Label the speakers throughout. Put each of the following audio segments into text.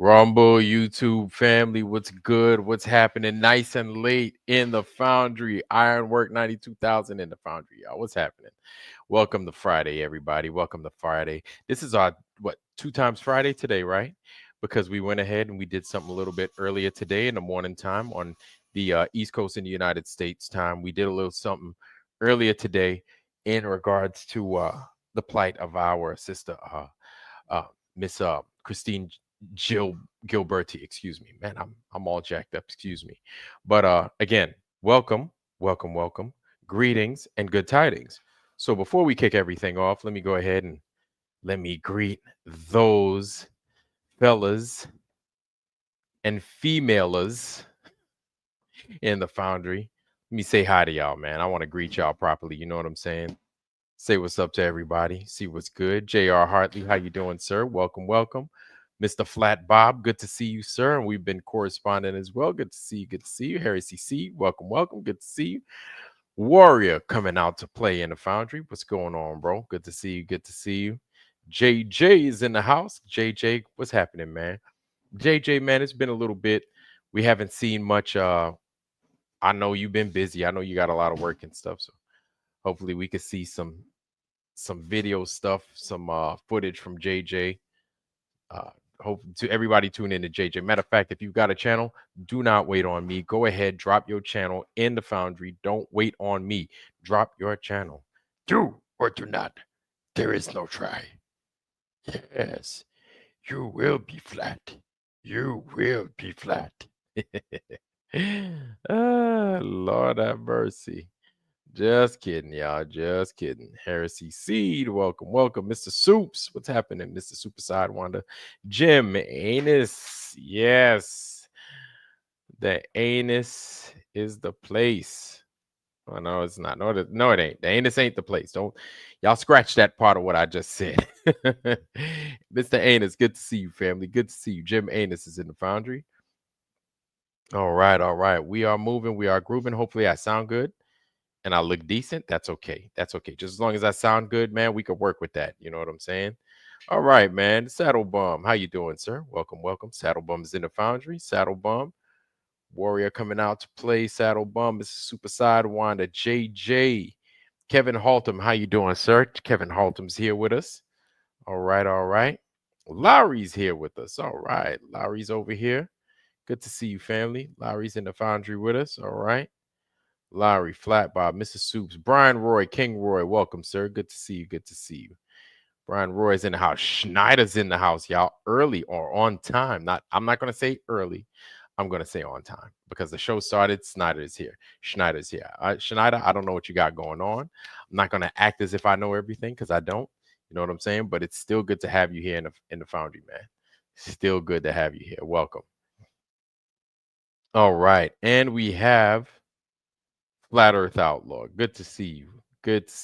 Speaker 1: Rumble, YouTube family, what's good? What's happening? Nice and late in the Foundry. Ironwork 92,000 in the Foundry, y'all. What's happening? Welcome to Friday, everybody. Welcome to Friday. This is our, two times Friday today, right? Because we went ahead and we did something a little bit earlier today in the morning time on the East Coast in the United States time. We did a little something earlier today in regards to the plight of our sister, Miss Christine Jill Gilberti, excuse me, man, I'm all jacked up, excuse me. But again, welcome, greetings and good tidings. So before we kick everything off, let me go ahead and let me greet those fellas and femalas in the Foundry. Let me say hi to y'all, man. I want to greet y'all properly. You know what I'm saying? Say what's up to everybody. See what's good. J.R. Hartley, how you doing, sir? Welcome. Mr. Flat Bob, good to see you, sir. And we've been corresponding as well. Good to see you. Good to see you. Harry CC, welcome. Good to see you. Warrior coming out to play in the Foundry. What's going on, bro? Good to see you. Good to see you. JJ is in the house. JJ, what's happening, man? JJ, man, it's been a little bit. We haven't seen much. I know you've been busy. I know you got a lot of work and stuff. So hopefully we could see some video stuff, some footage from JJ. Hope to everybody tune in to JJ. Matter of fact, if you've got a channel, do not wait on me. Go ahead, drop your channel in the Foundry. Don't wait on me. Drop your channel. Do or do not. There is no try. Yes, you will be flat. You will be flat. Lord have mercy. Just kidding, y'all. Just kidding. Heresy Seed, welcome. Mr. Soups, what's happening? Mr. Superside Wanda. Jim Anus. Yes. The anus is the place. Oh, no, it's not. No, it ain't. The anus ain't the place. Don't y'all scratch that part of what I just said. Mr. Anus, good to see you, family. Good to see you. Jim Anus is in the Foundry. All right. We are moving. We are grooving. Hopefully, I sound good and I look decent. That's okay. Just as long as I sound good, man, we could work with that. You know what I'm saying? All right, man. Saddle Bum, how you doing, sir? Welcome. Saddle Bum is in the Foundry. Saddle Bum, Warrior coming out to play. Saddle Bum is Super Sidewinder. JJ, Kevin Haltom, how you doing, sir? Kevin Haltom's here with us. All right. Lowry's here with us. All right, Lowry's over here. Good to see you, family. Lowry's in the Foundry with us. All right. Lowry, Flat Bob, Mr. Soups, Brian Roy, King Roy, welcome, sir. Good to see you. Brian Roy's in the house. Schneider's in the house, y'all. Early or on time. I'm not gonna say early. I'm gonna say on time because the show started. Schneider's here. Schneider, I don't know what you got going on. I'm not gonna act as if I know everything because I don't. You know what I'm saying? But it's still good to have you here in the Foundry, man. Still good to have you here. Welcome. All right, and we have Flat Earth Outlaw. Good to see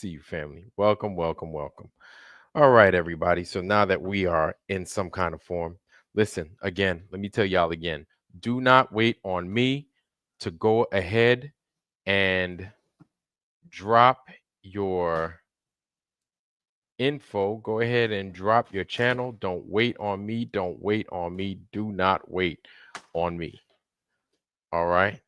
Speaker 1: you, family. Welcome. All right, everybody. So now that we are in some kind of form, listen, again, let me tell y'all again, do not wait on me to go ahead and drop your info. Go ahead and drop your channel. Don't wait on me. Do not wait on me. All right.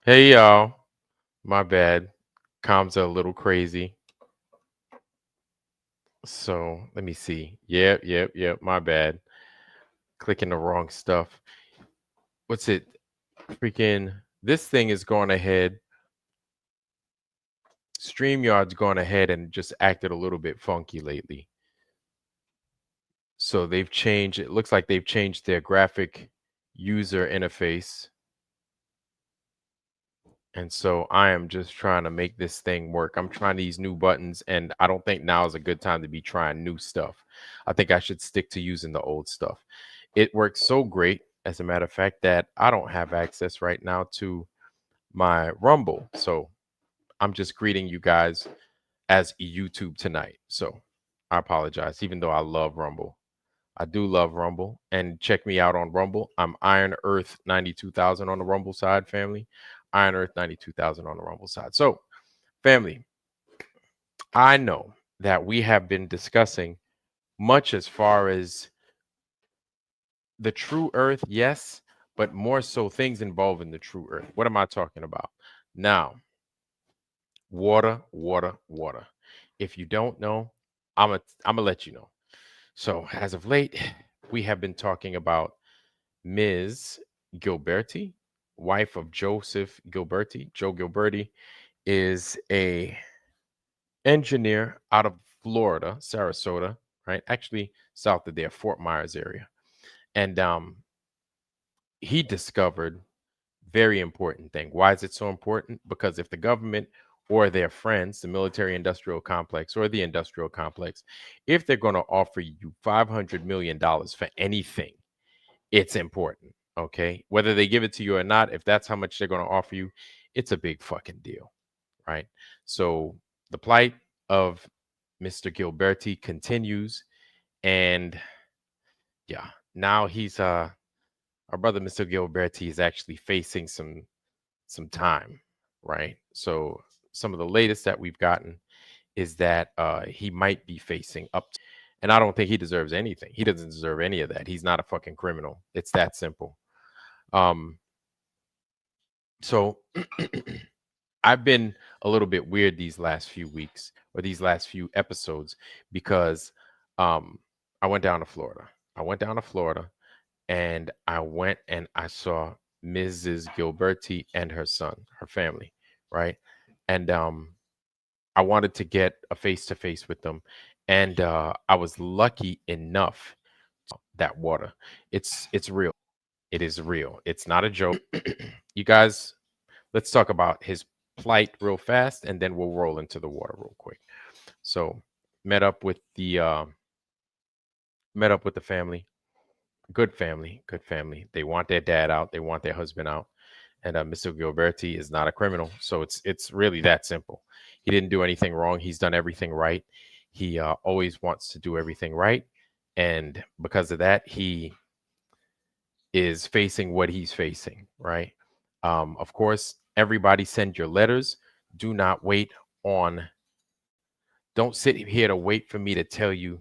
Speaker 1: Hey, y'all. My bad. Comms are a little crazy. So let me see. Yep. My bad. Clicking the wrong stuff. What's it? Freaking, this thing is going ahead. StreamYard's gone ahead and just acted a little bit funky lately. So they've changed, it looks like they've changed their graphic user interface. And so I am just trying to make this thing work. I'm trying these new buttons, and I don't think now is a good time to be trying new stuff. I think I should stick to using the old stuff. It works so great As a matter of fact, that I don't have access right now to my Rumble. So I'm just greeting you guys as YouTube tonight. So I apologize, even though I love Rumble. I do love Rumble. And check me out on Rumble. I'm Iron Earth 92,000 on the Rumble side, family. Iron Earth 92,000 on the Rumble side. So, family, I know that we have been discussing much as far as the true earth, yes, but more so things involving the true earth. What am I talking about? Now, water, water, water. If you don't know, I'm gonna let you know. So, as of late, we have been talking about Ms. Gilberti, wife of Joseph Gilberti. Joe Gilberti is a engineer out of Florida, Sarasota, right? Actually, south of there, Fort Myers area. And he discovered very important thing. Why is it so important? Because if the government or their friends, the military industrial complex or the industrial complex, if they're going to offer you $500 million for anything, it's important. Okay. Whether they give it to you or not, if that's how much they're going to offer you, it's a big fucking deal. Right. So the plight of Mr. Gilberti continues. And yeah, now he's our brother Mr. Gilberti is actually facing some time, right? So some of the latest that we've gotten is that he might be facing up to, and I don't think he deserves anything. He doesn't deserve any of that. He's not a fucking criminal. It's that simple. Um, so I've been a little bit weird these last few weeks or these last few episodes because um I went down to Florida. I went down to Florida and I went and I saw Mrs. Gilberti and her son, her family, right? And I wanted to get a face to face with them, and I was lucky enough that water. It's real. It is real. It's not a joke. You guys, let's talk about his plight real fast, and then we'll roll into the water real quick. So, met up with the met up with the family. Good family, good family. They want their dad out. They want their husband out. And Mr. Gilberti is not a criminal, so it's really that simple. He didn't do anything wrong. He's done everything right. He always wants to do everything right, and because of that, he is facing what he's facing. Right. Of course, everybody send your letters. Do not wait on. Don't sit here to wait for me to tell you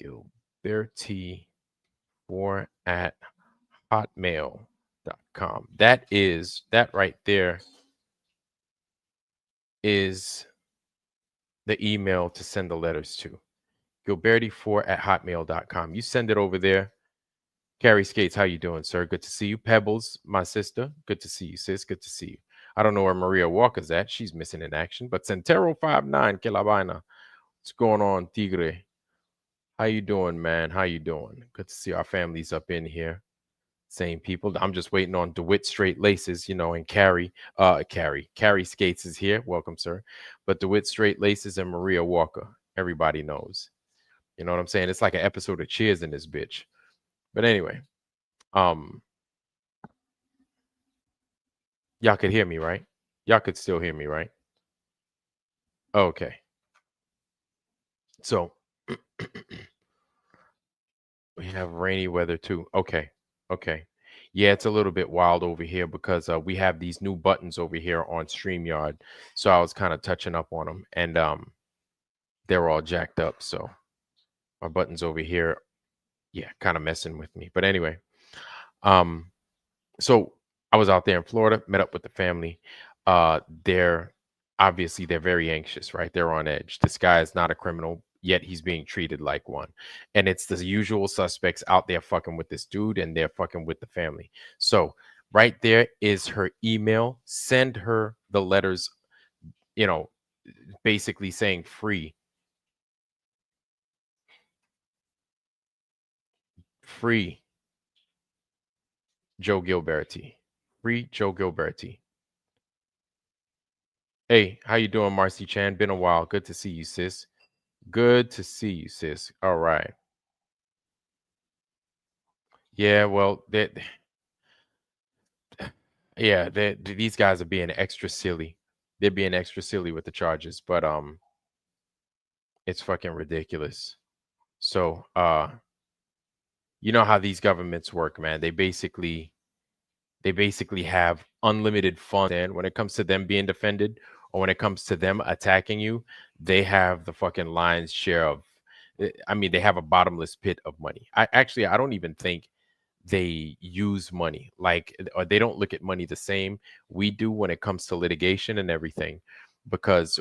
Speaker 1: Gilberti or at hotmail.com. That right there is the email to send the letters to. Gilberti4 at hotmail.com. You send it over there. Carrie Skates, how you doing, sir? Good to see you. Pebbles, my sister. Good to see you, sis. Good to see you. I don't know where Maria Walker's at. She's missing in action. But Centero59, que la vaina. What's going on, Tigre? How you doing, man? How you doing? Good to see our families up in here. Same people. I'm just waiting on DeWitt Straight Laces, and Carrie Skates is here. Welcome, sir. But DeWitt Straight Laces and Maria Walker. Everybody knows. You know what I'm saying? It's like an episode of Cheers in this bitch. But anyway, um, y'all could hear me, right? Y'all could still hear me, right? Okay. So we have rainy weather too. Okay. Okay. Yeah, it's a little bit wild over here because we have these new buttons over here on StreamYard. So I was kind of touching up on them and they're all jacked up. So our buttons over here, yeah, kind of messing with me. But anyway, um, so I was out there in Florida, met up with the family. They're obviously they're very anxious, right? They're on edge. This guy is not a criminal, yet he's being treated like one. And it's the usual suspects out there fucking with this dude and they're fucking with the family. So right there is her email. Send her the letters, you know, basically saying free Joe Gilberti. Free Joe Gilberti. Hey, how you doing, Marcy Chan? Been a while. Good to see you, sis. Good to see you, sis. All right. Yeah, well, yeah, these guys are being extra silly. They're being extra silly with the charges, but it's fucking ridiculous. So, you know how these governments work, man. They basically have unlimited funds, and when it comes to them being defended or when it comes to them attacking you, they have the fucking lion's share of I mean, they have a bottomless pit of money. I don't even think they use money like or they don't look at money the same we do when it comes to litigation and everything because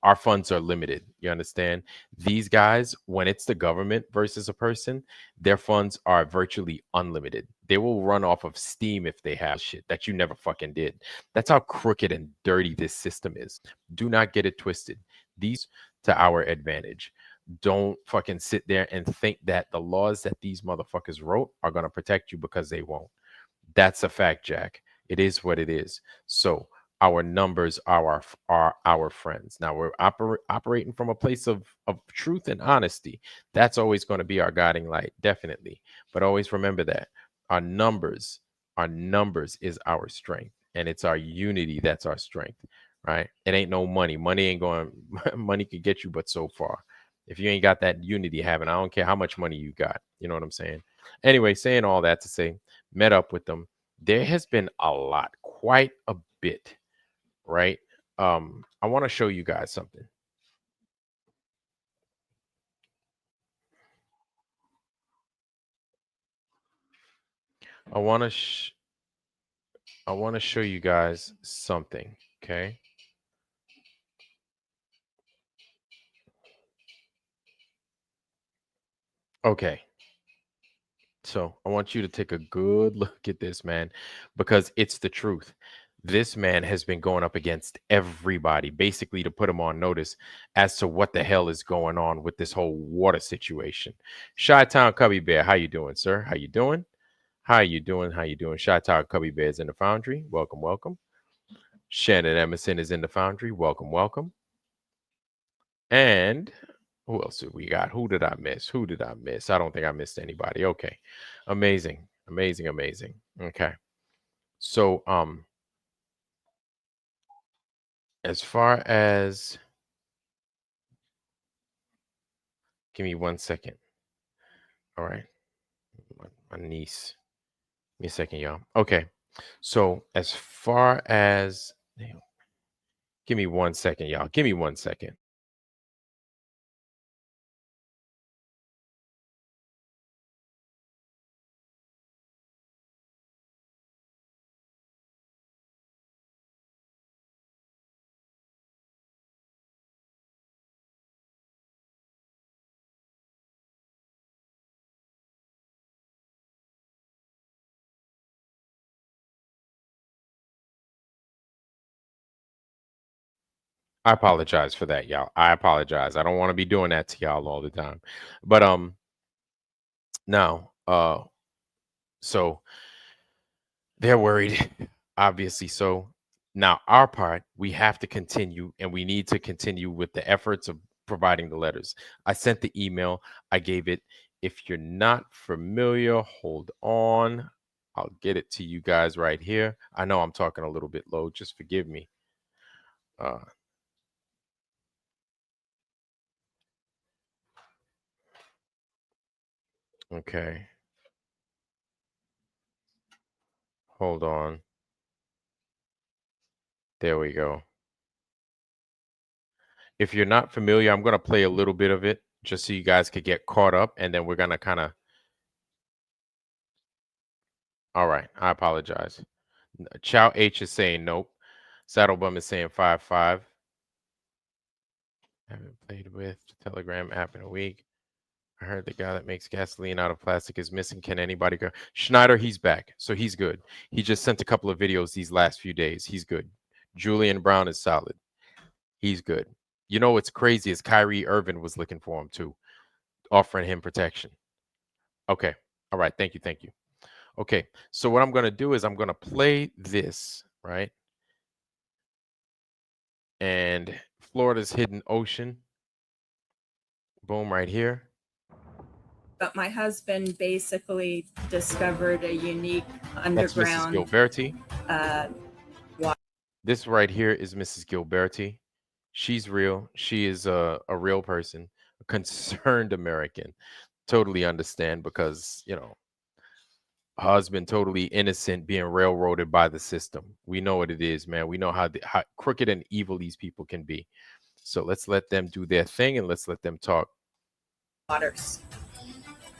Speaker 1: our funds are limited. You understand? These guys, when it's the government versus a person, their funds are virtually unlimited. They will run off of steam if they have shit that you never fucking did. That's how crooked and dirty this system is. Do not get it twisted. These to our advantage. Don't fucking sit there and think that the laws that these motherfuckers wrote are going to protect you because they won't. That's a fact, Jack. It is what it is. So our numbers are our friends. Now we're operating from a place of truth and honesty. That's always going to be our guiding light, definitely. But always remember that our numbers, our numbers is our strength, and it's our unity that's our strength, right? It ain't no money. Money ain't going. Money could get you, but so far. If you ain't got that unity having, I don't care how much money you got. You know what I'm saying? Anyway, saying all that to say, met up with them. There has been a lot, quite a bit, right? I want to show you guys something. I want to I want to show you guys something, okay? Okay. So, I want you to take a good look at this, man, because it's the truth. This man has been going up against everybody, basically to put him on notice as to what the hell is going on with this whole water situation. Chi-Town Cubby Bear, how you doing, sir? How you doing? How you doing? How you doing? Chi-Town Cubby Bear is in the foundry. Welcome, welcome. Shannon Emerson is in the foundry. Welcome, welcome. And who else did we got? Who did I miss? Who did I miss? I don't think I missed anybody. Okay. Amazing. Amazing, amazing. Okay. So as far as give me 1 second. All right. My niece. Give me a second, y'all. Okay. So as far as damn, give me 1 second, y'all. Give me 1 second. I apologize for that, y'all. I apologize. I don't want to be doing that to y'all all the time. But now, so they're worried, obviously. So now our part, we have to continue and we need to continue with the efforts of providing the letters. I sent the email, I gave it. If you're not familiar, hold on. I'll get it to you guys right here. I know I'm talking a little bit low, just forgive me. Uh, okay, hold on. There we go. If you're not familiar, I'm going to play a little bit of it just so you guys could get caught up, and then we're going to kind of. All right, I apologize. Chow H is saying nope. Saddlebum is saying 5-5. Haven't played with the Telegram app in a week. I heard the guy that makes gasoline out of plastic is missing. Can anybody go? Schneider, he's back. So he's good. He just sent a couple of videos these last few days. He's good. Julian Brown is solid. He's good. You know what's crazy is Kyrie Irving was looking for him too, offering him protection. Okay. All right. Thank you. Thank you. Okay. So what I'm going to do is I'm going to play this, right? And Florida's hidden ocean. Boom, right here.
Speaker 2: But my husband basically discovered a unique
Speaker 1: That's Mrs.
Speaker 2: underground
Speaker 1: Gilberti.
Speaker 2: water.
Speaker 1: This right here is Mrs. Gilberti. She's real. She is a real person, a concerned American. Totally understand because, husband totally innocent being railroaded by the system. We know what it is, man. We know how crooked and evil these people can be. So let's let them do their thing and let's let them talk.
Speaker 2: Waters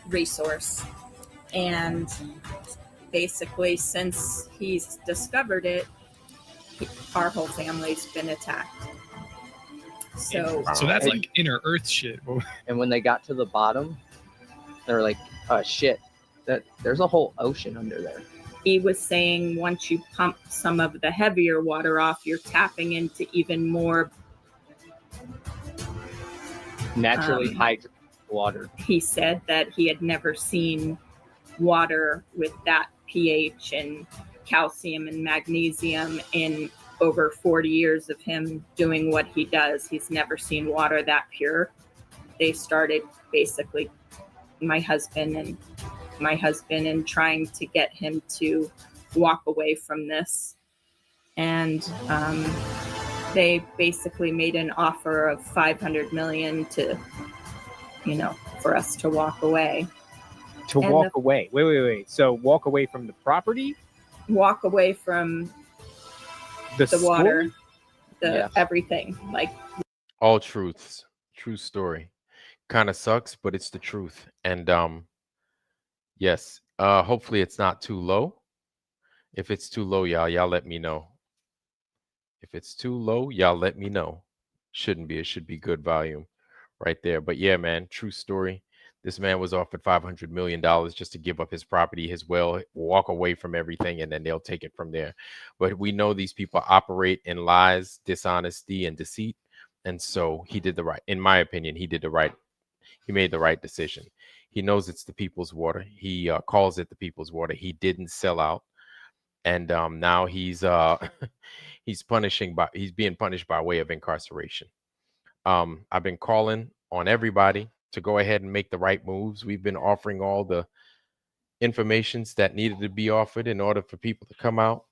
Speaker 2: resource. And basically, since he's discovered it, our whole family's been attacked. So
Speaker 3: that's like inner Earth shit.
Speaker 4: And when they got to the bottom, they were like, shit, there's a whole ocean under there.
Speaker 2: He was saying once you pump some of the heavier water off, you're tapping into even more
Speaker 4: naturally hydrated water.
Speaker 2: He said that he had never seen water with that pH and calcium and magnesium in over 40 years of him doing what he does. He's never seen water that pure. They started basically my husband and trying to get him to walk away from this. And they basically made an offer of $500 million to, for us to walk away.
Speaker 5: To and walk away. Wait. So walk away from the property?
Speaker 2: Walk away from the water, everything. Like
Speaker 1: all truths. True story. Kind of sucks, but it's the truth. And yes, hopefully it's not too low. If it's too low, y'all let me know. If it's too low, y'all let me know. Shouldn't be. It should be good volume right there. But yeah, man, true story. This man was offered $500 million just to give up his property, his well, walk away from everything, and then they'll take it from there. But we know these people operate in lies, dishonesty, and deceit. And so he did the right, in my opinion, he made the right decision. He knows it's the people's water. He calls it the people's water. He didn't sell out. And now he's he's being punished by way of incarceration. I've been calling on everybody to go ahead and make the right moves. We've been offering all the informations that needed to be offered in order for people to come out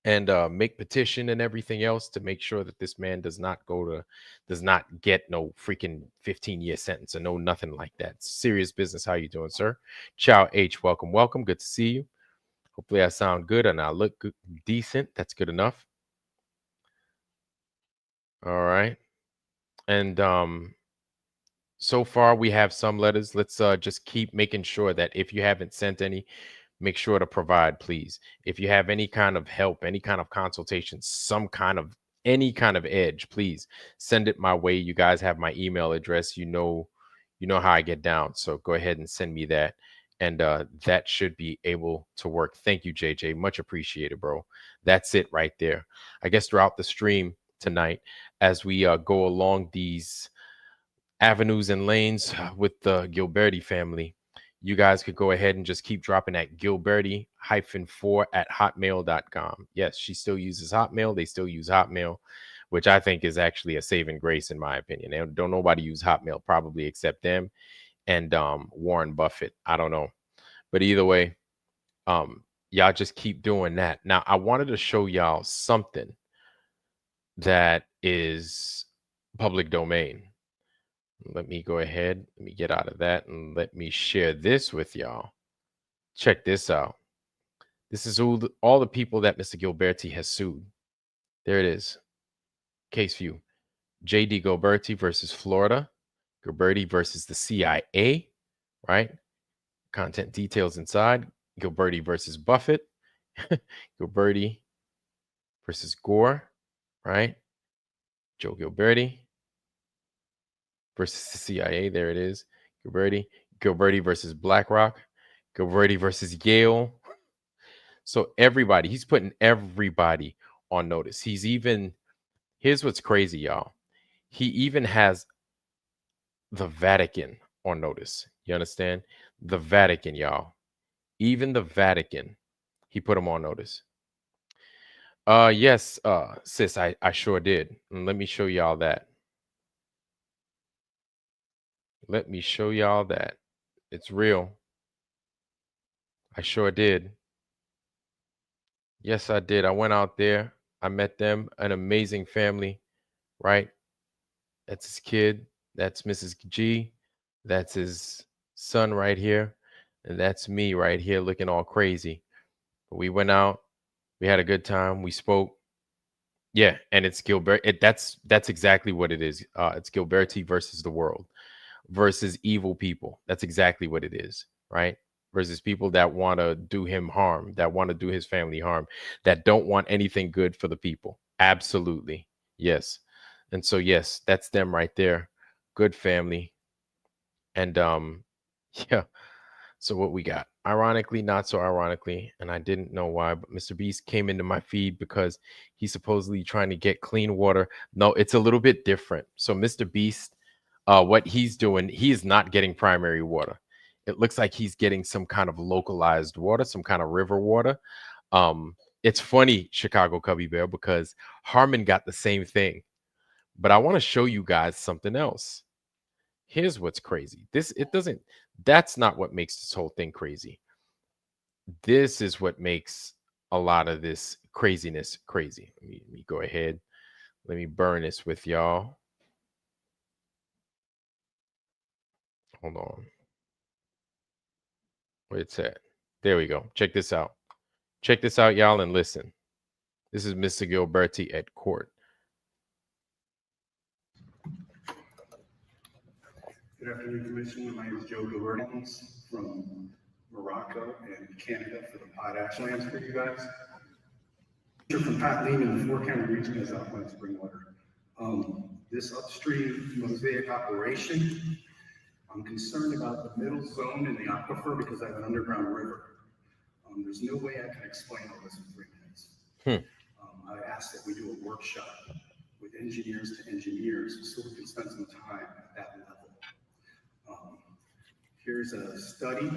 Speaker 1: and make petition and everything else to make sure that this man does not get no freaking 15-year sentence or no nothing like that. Serious business. How you doing, sir? Ciao H, welcome. Good to see you. Hopefully I sound good and I look good, decent. That's good enough. All right. And so far we have some letters. Let's just keep making sure that if you haven't sent any, make sure to provide, please. If you have any kind of help, any kind of consultation, any kind of edge, please send it my way. You guys have my email address. You know how I get down. So go ahead and send me that. And that should be able to work. Thank you, JJ. Much appreciated, bro. That's it right there. I guess throughout the stream tonight, as we go along these avenues and lanes with the Gilberti family, you guys could go ahead and just keep dropping at Gilberti-4@hotmail.com. Yes, she still uses Hotmail. They still use Hotmail, which I think is actually a saving grace in my opinion. Don't nobody use Hotmail probably except them and Warren Buffett. I don't know. But either way, y'all just keep doing that. Now, I wanted to show y'all something that is public domain. Let me go ahead. Let me get out of that and let me share this with y'all. Check this out. This is all the people that Mr. Gilberti has sued. There it is. Case view. J.D. Gilberti versus Florida. Gilberti versus the CIA, right? Content details inside. Gilberti versus Buffett. Gilberti versus Gore, right? Joe Gilberti versus the CIA. There it is. Gilberti versus BlackRock. Gilberti versus Yale. So everybody, he's putting everybody on notice. Here's what's crazy, y'all. He even has the Vatican on notice. You understand? The Vatican, y'all. Even the Vatican, he put them on notice. Yes, sis, I sure did. And let me show y'all that. Let me show y'all that. It's real. I sure did. Yes, I did. I went out there. I met them, an amazing family, right? That's his kid. That's Mrs. G. That's his son right here. And that's me right here looking all crazy. But we went out. We had a good time. We spoke. Yeah, and it's Gilbert. That's exactly what it is. It's Gilberti versus the world, versus evil people. That's exactly what it is, right? Versus people that want to do him harm, that want to do his family harm, that don't want anything good for the people. Absolutely. Yes. And so yes, that's them right there. Good family. And yeah. So what we got? Ironically, not so ironically, and I didn't know why, but Mr. Beast came into my feed because he's supposedly trying to get clean water. No, it's a little bit different. So Mr. Beast, what he's doing, he is not getting primary water. It looks like he's getting some kind of localized water, some kind of river water. It's funny, Chicago Cubby Bear, because Harmon got the same thing. But I want to show you guys something else. Here's what's crazy. That's not what makes this whole thing crazy. This is what makes a lot of this craziness crazy. Let me go ahead. Let me burn this with y'all. Hold on. Where it's at. There we go. Check this out. Check this out, y'all, and listen. This is Mr. Gilberti at court.
Speaker 6: Good afternoon, Commissioner. My name is Joe Gilbert from Morocco and Canada for the potash lands for you guys. You're from Pat Lean in the four-county region as Alpine Spring Water. This upstream mosaic operation, I'm concerned about the middle zone in the aquifer because I have an underground river. There's no way I can explain all this in 3 minutes. I asked that we do a workshop with engineers to engineers so we can spend some time at that level. Here's a study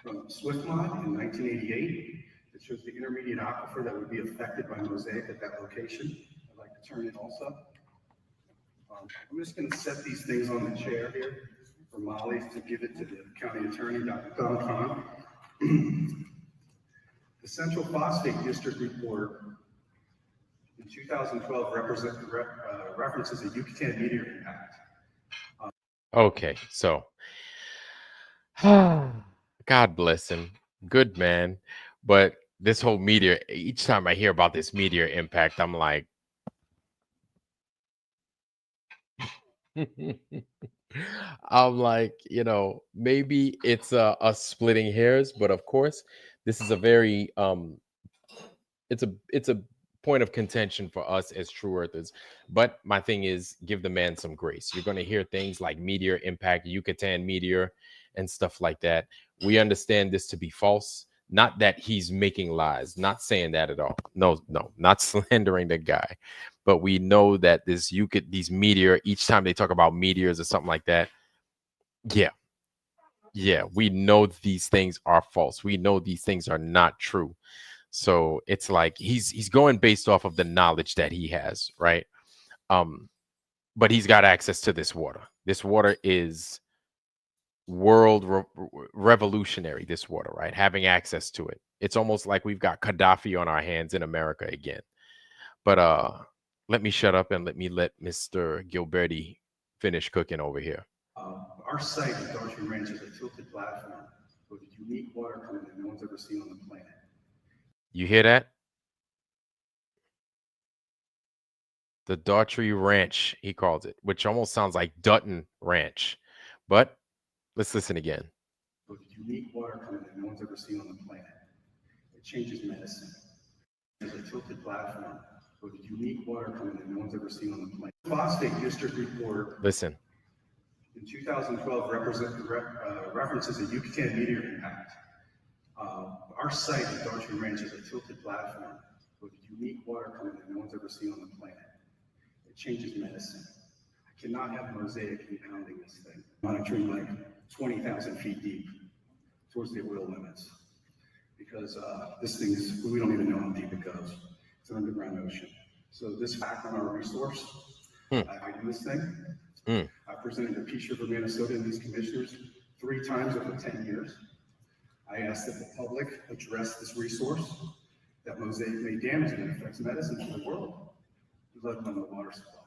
Speaker 6: from SwiftMod in 1988 that shows the intermediate aquifer that would be affected by mosaic at that location. I'd like to turn it also. I'm just going to set these things on the chair here for Molly to give it to the county attorney, Dr. Don Kahn. The Central Phosphate District report in 2012 references a Yucatan meteor impact.
Speaker 1: Okay, so God bless him. Good man. But this whole meteor, each time I hear about this meteor impact, I'm like, maybe it's us splitting hairs, but of course, this is a very it's a point of contention for us as true earthers. But my thing is, give the man some grace. You're going to hear things like meteor impact, Yucatan meteor, and stuff like that. We understand this to be false. Not that he's making lies, not saying that at all. No, not slandering the guy. But we know that these meteor, each time they talk about meteors or something like that, yeah, we know these things are false. We know these things are not true. So it's like he's going based off of the knowledge that he has, right? But he's got access to this water. This water is revolutionary, this water, right? Having access to it. It's almost like we've got Gaddafi on our hands in America again. But let me shut up and let Mr. Gilberti finish cooking over here.
Speaker 6: Our site at Daughtry Ranch is a tilted platform with unique water coming that no one's ever seen on the planet.
Speaker 1: You hear that? The Daughtry Ranch, he calls it, which almost sounds like Dutton Ranch. But let's listen again.
Speaker 6: With unique water coming that no one's ever seen on the planet. It changes medicine. It's a tilted platform with unique water coming that no one's ever seen on the planet. Phosphate District report.
Speaker 1: Listen.
Speaker 6: In 2012 references a Yucatan meteor impact. Our site at Daughtry Ranch is a tilted platform with unique water coming that no one's ever seen on the planet. It changes medicine. I cannot have mosaic impounding this thing. Monitoring like 20,000 feet deep towards the oil limits. Because this thing is, we don't even know how deep it goes. It's an underground ocean. So this fact on our resource, I do this thing. I presented to Peace River, Minnesota, and these commissioners 3 times over 10 years. I asked that the public address this resource, that mosaic may damage and affects medicine to the world, let alone the water supply.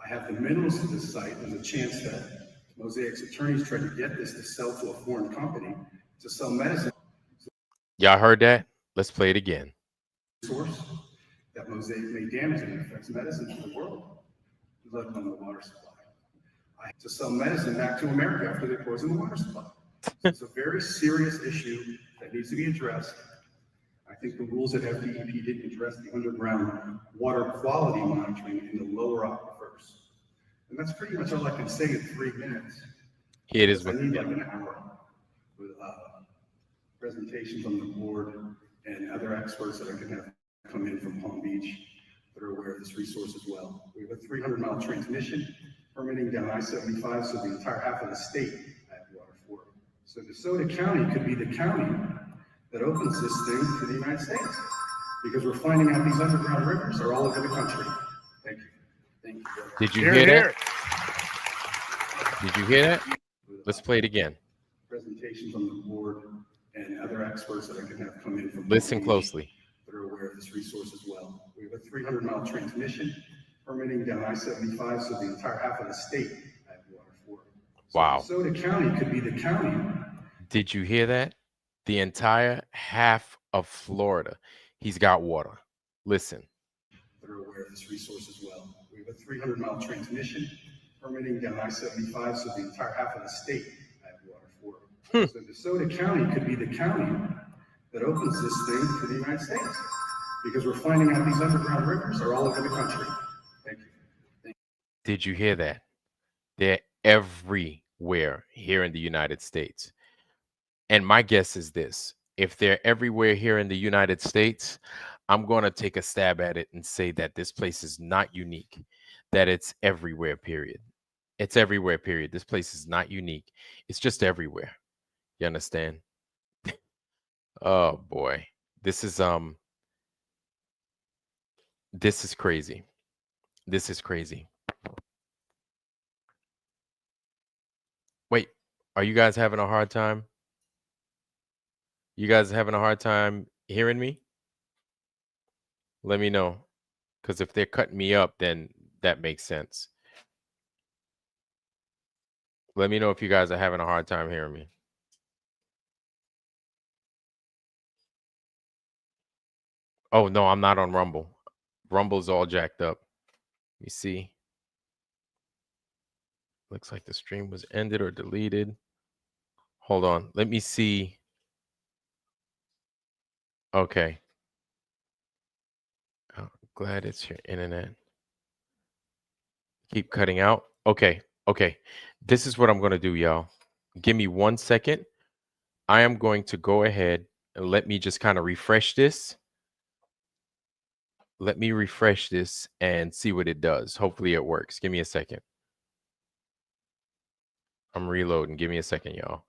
Speaker 6: I have the minerals to this site. There's a chance that Mosaic's attorneys tried to get this to sell to a foreign company to sell medicine.
Speaker 1: Y'all heard that? Let's play it again.
Speaker 6: Source that mosaic may damage and affects medicine to the world, let alone the water supply. I have to sell medicine back to America after they poison the water supply. So it's a very serious issue that needs to be addressed. I think the rules at FDEP didn't address the underground water quality monitoring in the lower aquifers. And that's pretty much all I can say in 3 minutes.
Speaker 1: Here it is.
Speaker 6: I need like an hour with presentations on the board and other experts that I can have come in from Palm Beach that are aware of this resource as well. We have a 300-mile transmission permitting down I-75, so the entire half of the state had water for it. So DeSoto County could be the county that opens this thing for the United States, because we're finding out these underground rivers are all over the country. Thank you. Thank you.
Speaker 1: Did you hear that? Did you hear that? Let's play it again.
Speaker 6: Presentations on the board and other experts that I can have come in from.
Speaker 1: Listen closely.
Speaker 6: That are aware of this resource as well. We have a 300-mile transmission permitting down I-75, so the entire half of the state had water for it. So
Speaker 1: Wow.
Speaker 6: DeSoto County could be the county.
Speaker 1: Did you hear that? The entire half of Florida, he's got water. Listen.
Speaker 6: That are aware of this resource as well. We have a 300-mile transmission permitting down I-75, so the entire half of the state had water for it. So DeSoto County could be the county that opens this thing for the United States, because we're finding out these underground rivers are all over the country. Thank you. Thank you.
Speaker 1: Did you hear that? They're everywhere here in the United States. And my guess is this: if they're everywhere here in the United States, I'm going to take a stab at it and say that this place is not unique, that it's everywhere, period. It's everywhere, period. This place is not unique. It's just everywhere. You understand? Oh boy. This is crazy. This is crazy. Wait, are you guys having a hard time? You guys having a hard time hearing me? Let me know. Because if they're cutting me up, then that makes sense. Let me know if you guys are having a hard time hearing me. Oh, no, I'm not on Rumble. Rumble's all jacked up. You see? Looks like the stream was ended or deleted. Hold on. Let me see. Okay. Oh, glad it's your internet. Keep cutting out. Okay. Okay. This is what I'm going to do, y'all. Give me 1 second. I am going to go ahead and let me just kind of refresh this. Let me refresh this and see what it does. Hopefully it works. Give me a second. I'm reloading. Give me a second, y'all.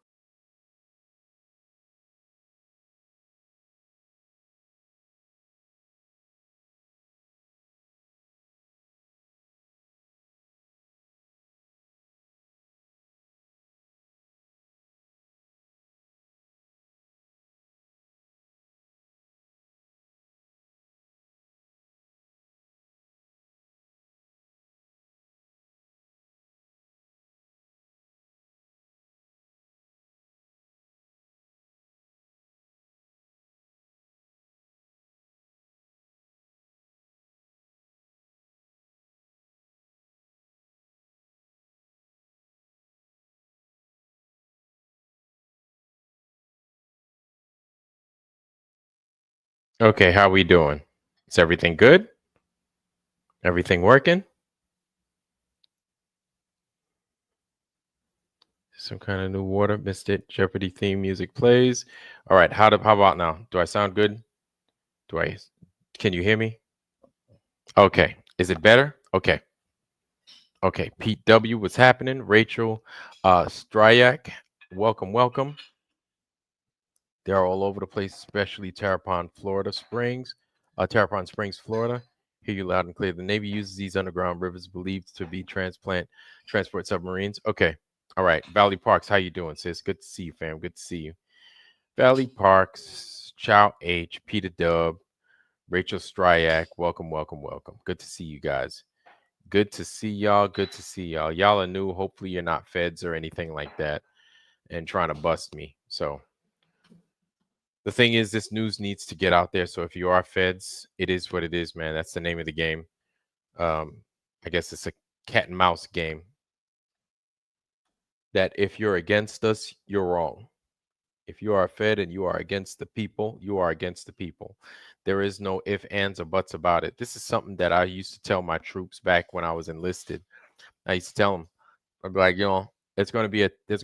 Speaker 1: Okay, how we doing? Is everything good? Everything working? Some kind of new water. Missed it. Jeopardy theme music plays. All right, how about now? Do I sound good? Can you hear me? Okay. Is it better? Okay. Okay. Pete W, what's happening? Rachel Stryak, welcome. They're all over the place, especially Terrapon Springs, Florida. Hear you loud and clear. The Navy uses these underground rivers believed to be transport submarines. Okay. All right, Valley Parks, how you doing, sis? Good to see you, fam. Good to see you. Valley Parks, Chow H, Peter Dub, Rachel Stryak. Welcome, welcome, welcome. Good to see you guys. Good to see y'all. Good to see y'all. Y'all are new. Hopefully you're not feds or anything like that and trying to bust me. So the thing is, this news needs to get out there. So if you are feds, it is what it is, man. That's the name of the game. I guess it's a cat and mouse game. That if you're against us, you're wrong. If you are a Fed and you are against the people, you are against the people. There is no ifs, ands, or buts about it. This is something that I used to tell my troops back when I was enlisted. I used to tell them, I'd be like, there's going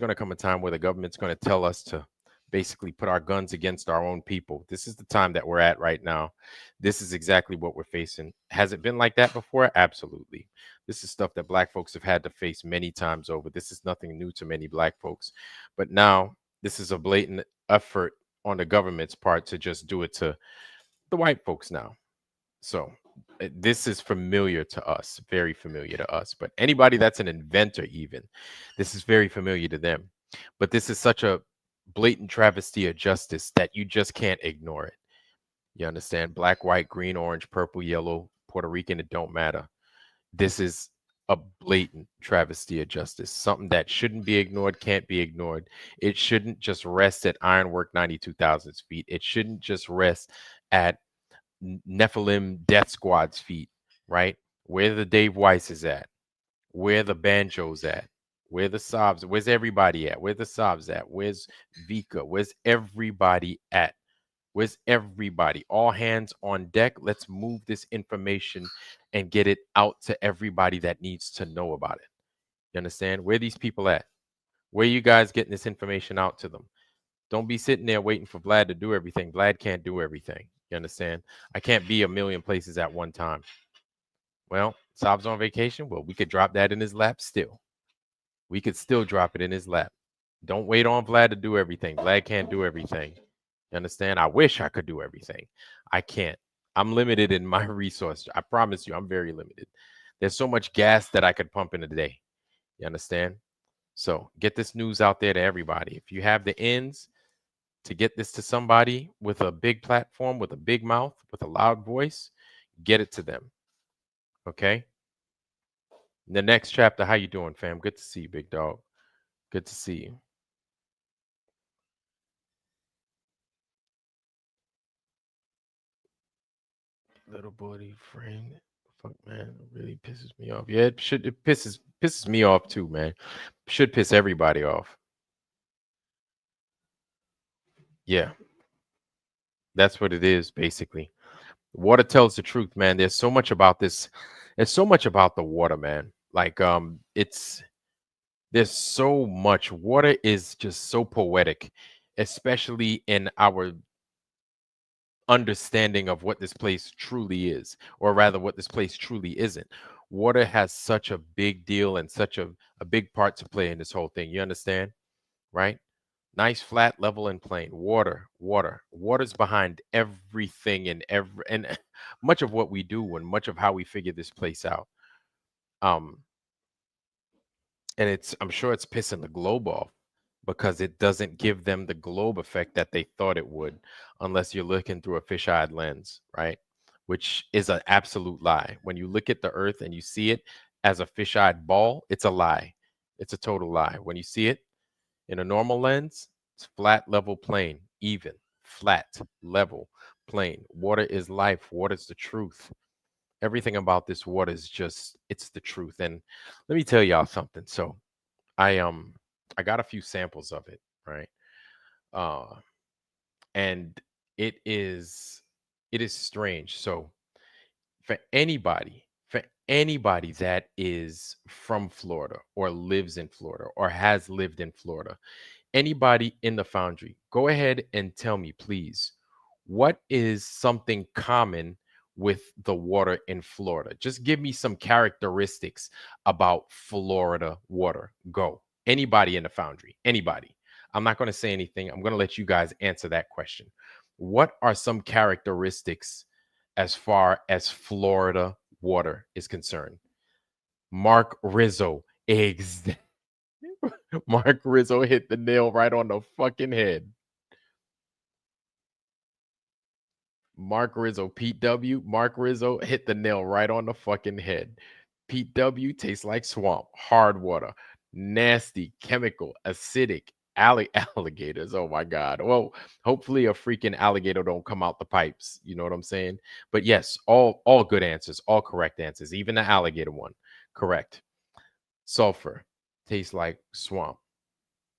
Speaker 1: to come a time where the government's going to tell us to basically put our guns against our own people. This is the time that we're at right now. This is exactly what we're facing. Has it been like that before? Absolutely. This is stuff that Black folks have had to face many times over. This is nothing new to many Black folks. But now this is a blatant effort on the government's part to just do it to the white folks now. So this is familiar to us, very familiar to us. But anybody that's an inventor, even, this is very familiar to them. But this is such a blatant travesty of justice that you just can't ignore it. You understand? Black, white, green, orange, purple, yellow, Puerto Rican, it don't matter. This is a blatant travesty of justice, something that shouldn't be ignored, can't be ignored. It shouldn't just rest at Ironwork 92,000's feet. It shouldn't just rest at Nephilim Death Squad's feet, right? Where the Dave Weiss is at, where the Banjo's at, where the Sobs, where's everybody at? Where the Sobs at? Where's Vika? Where's everybody at? Where's everybody? All hands on deck. Let's move this information and get it out to everybody that needs to know about it. You understand? Where these people at? Where you guys getting this information out to them? Don't be sitting there waiting for Vlad to do everything. Vlad can't do everything. You understand? I can't be a million places at one time. Well, Sob's on vacation. Well, we could drop that in his lap still. We could still drop it in his lap. Don't wait on Vlad to do everything. Vlad can't do everything. You understand? I wish I could do everything. I can't. I'm limited in my resource. I promise you, I'm very limited. There's so much gas that I could pump in a day. You understand? So get this news out there to everybody. If you have the ends to get this to somebody with a big platform, with a big mouth, with a loud voice, get it to them. Okay? The next chapter, how you doing, fam? Good to see you, big dog. Good to see you. Little body frame. Fuck, man, it really pisses me off. Yeah, it pisses me off too, man. Should piss everybody off. Yeah. That's what it is, basically. Water tells the truth, man. There's so much about this. There's so much about the water, man. Like, there's so much. Water is just so poetic, especially in our understanding of what this place truly is, or rather what this place truly isn't. Water has such a big deal and such a big part to play in this whole thing. You understand? Right? Nice, flat, level, and plain. Water's behind everything and much of what we do and much of how we figure this place out. And I'm sure it's pissing the globe off because it doesn't give them the globe effect that they thought it would, unless you're looking through a fisheye lens, right? Which is an absolute lie. When you look at the earth and you see it as a fisheye ball, it's a lie. It's a total lie. When you see it in a normal lens, it's flat, level, plane, even, flat, level, plane. Water is life. Water is the truth. Everything about this water is it's the truth. And let me tell y'all something. So I got a few samples of it, right? And it is strange. So for anybody that is from Florida or lives in Florida or has lived in Florida, anybody in the Foundry, go ahead and tell me, please, what is something common with the water in Florida? Just give me some characteristics about Florida water. Go. Anybody in the Foundry, anybody. I'm not going to say anything. I'm going to let you guys answer that question. What are some characteristics as far as Florida water is concerned? Mark Rizzo. Mark Rizzo hit the nail right on the fucking head. Mark Rizzo, Pete W. Mark Rizzo hit the nail right on the fucking head. Pete W. tastes like swamp, hard water, nasty, chemical, acidic, alligators. Oh my God. Well, hopefully a freaking alligator don't come out the pipes. You know what I'm saying? But yes, all good answers, all correct answers. Even the alligator one, correct. Sulfur tastes like swamp.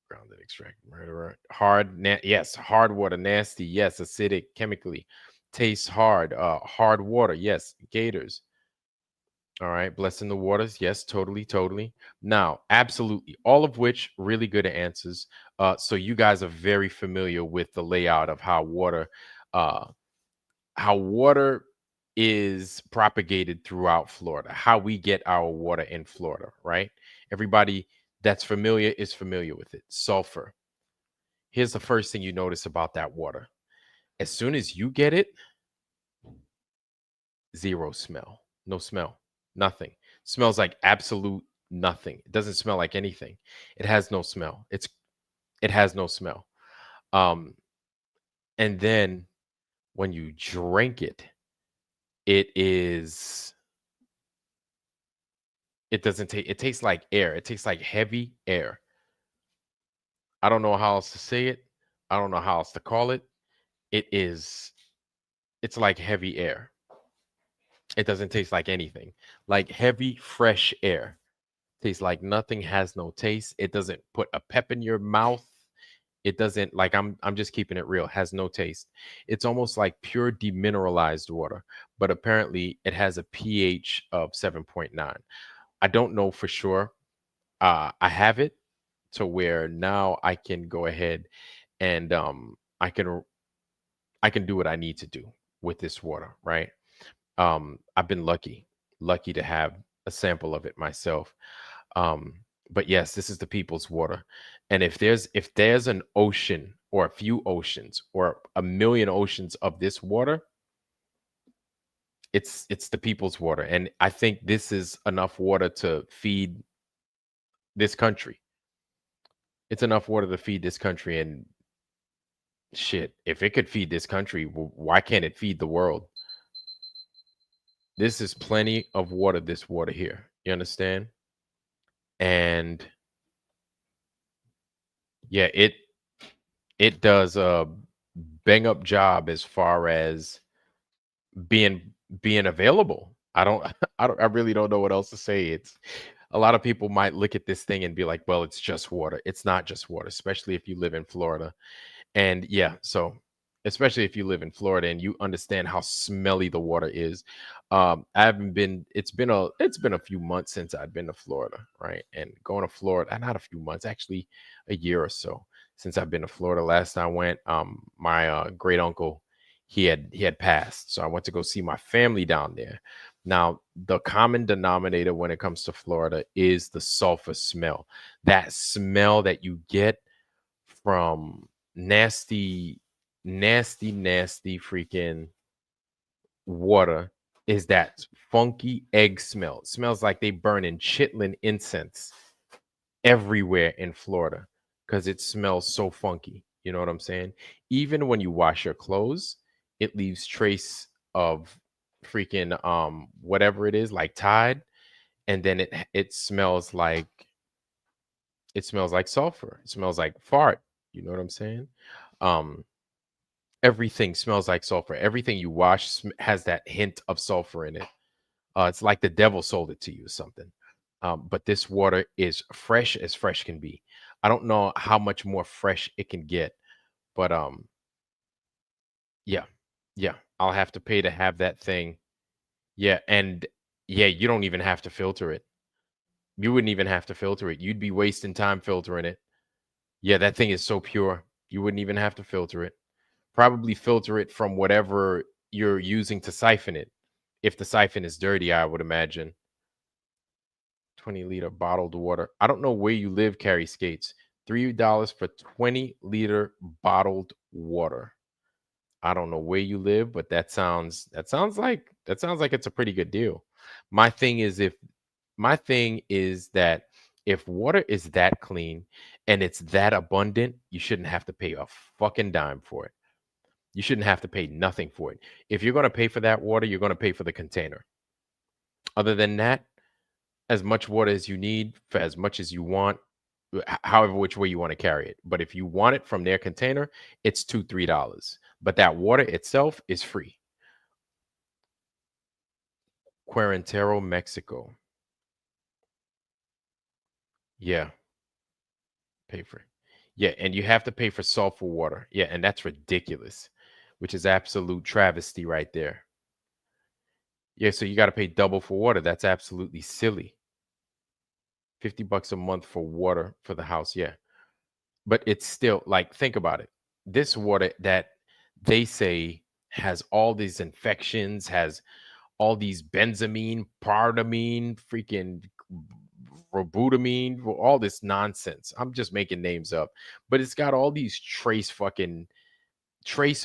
Speaker 1: Grounded extract, murderer. Hard, yes. Hard water, nasty, yes. Acidic, chemically. Tastes hard. Hard water, yes. Gators. All right. Blessing the waters, yes. Totally. Now, absolutely. All of which really good answers. So you guys are very familiar with the layout of uh, how water is propagated throughout Florida, how we get our water in Florida, right? Everybody that's familiar is familiar with it. Sulfur. Here's the first thing you notice about that water. As soon as you get it, zero smell. No smell. Nothing. Smells like absolute nothing. It doesn't smell like anything. It has no smell. It has no smell. And then when you drink it, it doesn't taste, it tastes like air. It tastes like heavy air. I don't know how else to say it. I don't know how else to call it. It's like heavy air. It doesn't taste like anything. Like heavy, fresh air. Tastes like nothing, has no taste. It doesn't put a pep in your mouth. It doesn't, like, I'm just keeping it real, has no taste. It's almost like pure demineralized water, but apparently it has a pH of 7.9. I don't know for sure. I have it to where now I can go ahead and I can do what I need to do with this water, right? I've been lucky to have a sample of it myself. But yes, this is the people's water. And if there's an ocean or a few oceans or a million oceans of this water, it's the people's water. And I think this is enough water to feed this country. It's enough water to feed this country. And shit, if it could feed this country, why can't it feed the world? This is plenty of water, this water here. You understand? And yeah, it does a bang up job as far as being available. I really don't know what else to say. It's a lot of people might look at this thing and be like, well, it's just water. It's not just water, especially if you live in Florida. And yeah, so especially if you live in Florida and you understand how smelly the water is. I haven't been, it's been a few months since I've been to Florida, right? And going to Florida, not a few months, actually a year or so since I've been to Florida. Last time I went, my great uncle, he had passed. So I went to go see my family down there. Now, the common denominator when it comes to Florida is the sulfur smell. That smell that you get from nasty freaking water is that funky egg smell. It smells like they burning chitlin incense everywhere in Florida because it smells so funky. You know what I'm saying? Even when you wash your clothes, it leaves trace of freaking whatever it is, like Tide, and then it smells like sulfur. It smells like fart. You know what I'm saying? Everything smells like sulfur. Everything you wash has that hint of sulfur in it. It's like the devil sold it to you or something. But this water is fresh as fresh can be. I don't know how much more fresh it can get, but yeah, yeah. I'll have to pay to have that thing. Yeah, and yeah, you don't even have to filter it. You wouldn't even have to filter it. You'd be wasting time filtering it. Yeah, that thing is so pure. You wouldn't even have to filter it. Probably filter it from whatever you're using to siphon it. If the siphon is dirty, I would imagine. 20-liter bottled water. I don't know where you live, Carrie Skates. $3 for 20-liter bottled water. I don't know where you live, but that sounds like it's a pretty good deal. My thing is that If water is that clean and it's that abundant, you shouldn't have to pay a fucking dime for it. You shouldn't have to pay nothing for it. If you're going to pay for that water, you're going to pay for the container. Other than that, as much water as you need for as much as you want, however which way you want to carry it. But if you want it from their container, it's $2-3. But that water itself is free. Querétaro, Mexico. Yeah, pay for it. Yeah, and you have to pay for sulfur water. Yeah, and that's ridiculous, which is absolute travesty right there. Yeah, so you got to pay double for water. That's absolutely silly. $50 a month for water for the house. Yeah. But it's still like, think about it. This water that they say has all these infections, has all these benzamine, paradamine, freaking robutamine, all this nonsense. I'm just making names up, but it's got all these trace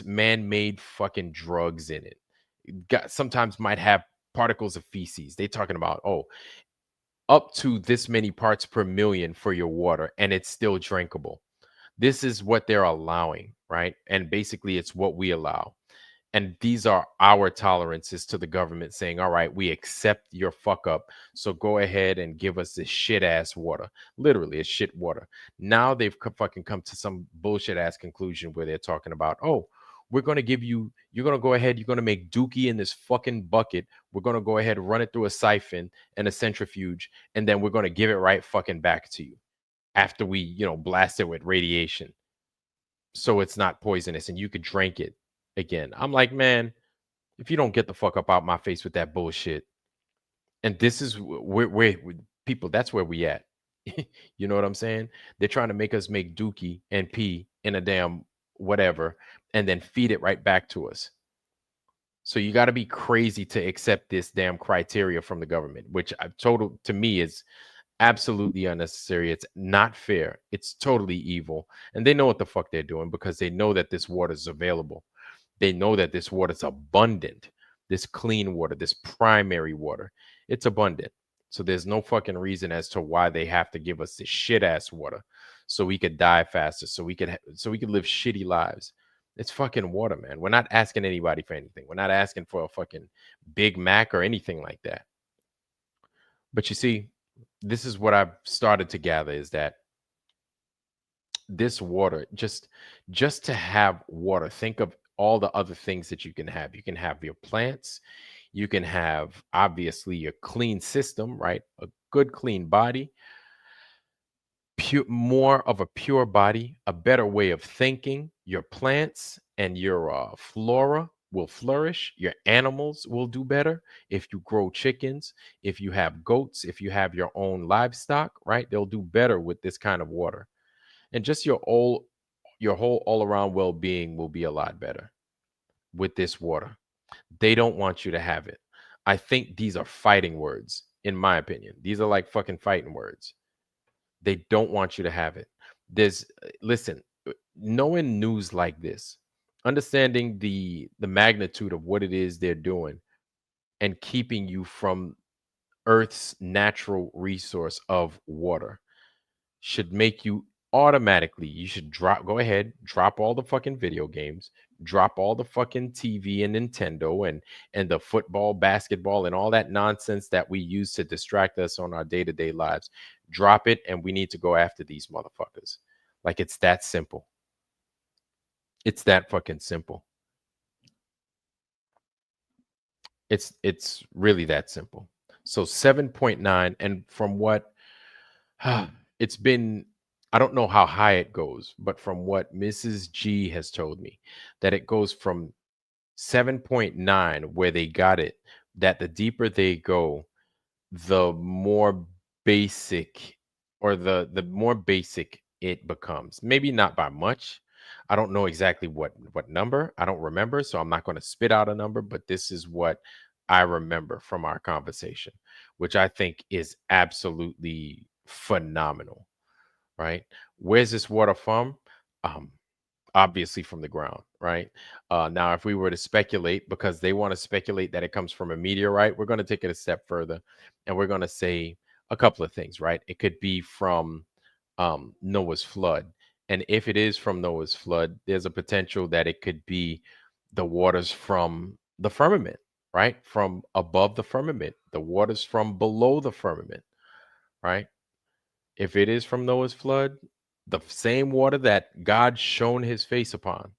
Speaker 1: man-made fucking drugs in it. Got sometimes might have particles of feces. They talking about, oh, up to this many parts per million for your water, and it's still drinkable. This is what they're allowing, right? And basically, it's what we allow. And these are our tolerances to the government saying, all right, we accept your fuck up. So go ahead and give us this shit ass water. Literally, it's shit water. Now they've fucking come to some bullshit ass conclusion where they're talking about, oh, we're going to give you, you're going to go ahead, you're going to make dookie in this fucking bucket. We're going to go ahead and run it through a siphon and a centrifuge. And then we're going to give it right fucking back to you after we, blast it with radiation. So it's not poisonous and you could drink it again. I'm like, man, if you don't get the fuck up out my face with that bullshit. And this is where people, that's where we at. You know what I'm saying? They're trying to make us make dookie and pee in a damn whatever and then feed it right back to us. So you got to be crazy to accept this damn criteria from the government, which to me is absolutely unnecessary. It's not fair. It's totally evil. And they know what the fuck they're doing because they know that this water is available. They know that this water is abundant. This clean water, this primary water, it's abundant. So there's no fucking reason as to why they have to give us this shit ass water so we could die faster, so we could live shitty lives. It's fucking water, man. We're not asking anybody for anything. We're not asking for a fucking Big Mac or anything like that. But you see, this is what I've started to gather is that this water, just to have water, think of all the other things that you can have. You can have your plants. You can have, obviously, your clean system, right? A good, clean body, more of a pure body, a better way of thinking. Your plants and your flora will flourish. Your animals will do better. If you grow chickens, if you have goats, if you have your own livestock, right? They'll do better with this kind of water. And just your whole all-around well-being will be a lot better with this water. They don't want you to have it. I think these are fighting words, in my opinion. These are like fucking fighting words. They don't want you to have it. Listen, knowing news like this, understanding the magnitude of what it is they're doing and keeping you from Earth's natural resource of water should make you automatically, you should drop all the fucking video games, drop all the fucking TV and Nintendo and the football, basketball, and all that nonsense that we use to distract us on our day-to-day lives. Drop it, and we need to go after these motherfuckers. Like, it's that simple. It's that fucking simple. It's really that simple. So 7.9, and from what it's been, I don't know how high it goes, but from what Mrs. G has told me, that it goes from 7.9, where they got it, that the deeper they go, the more basic, or the more basic it becomes. Maybe not by much. I don't know exactly what number. I don't remember, so I'm not going to spit out a number, but this is what I remember from our conversation, which I think is absolutely phenomenal. Right? Where's this water from? Obviously from the ground, right? Now, if we were to speculate, because they want to speculate that it comes from a meteorite, we're going to take it a step further, and we're going to say a couple of things, right? It could be from Noah's flood. And if it is from Noah's flood, there's a potential that it could be the waters from the firmament, right? From above the firmament, the waters from below the firmament, right? If it is from Noah's flood, the same water that God shone his face upon,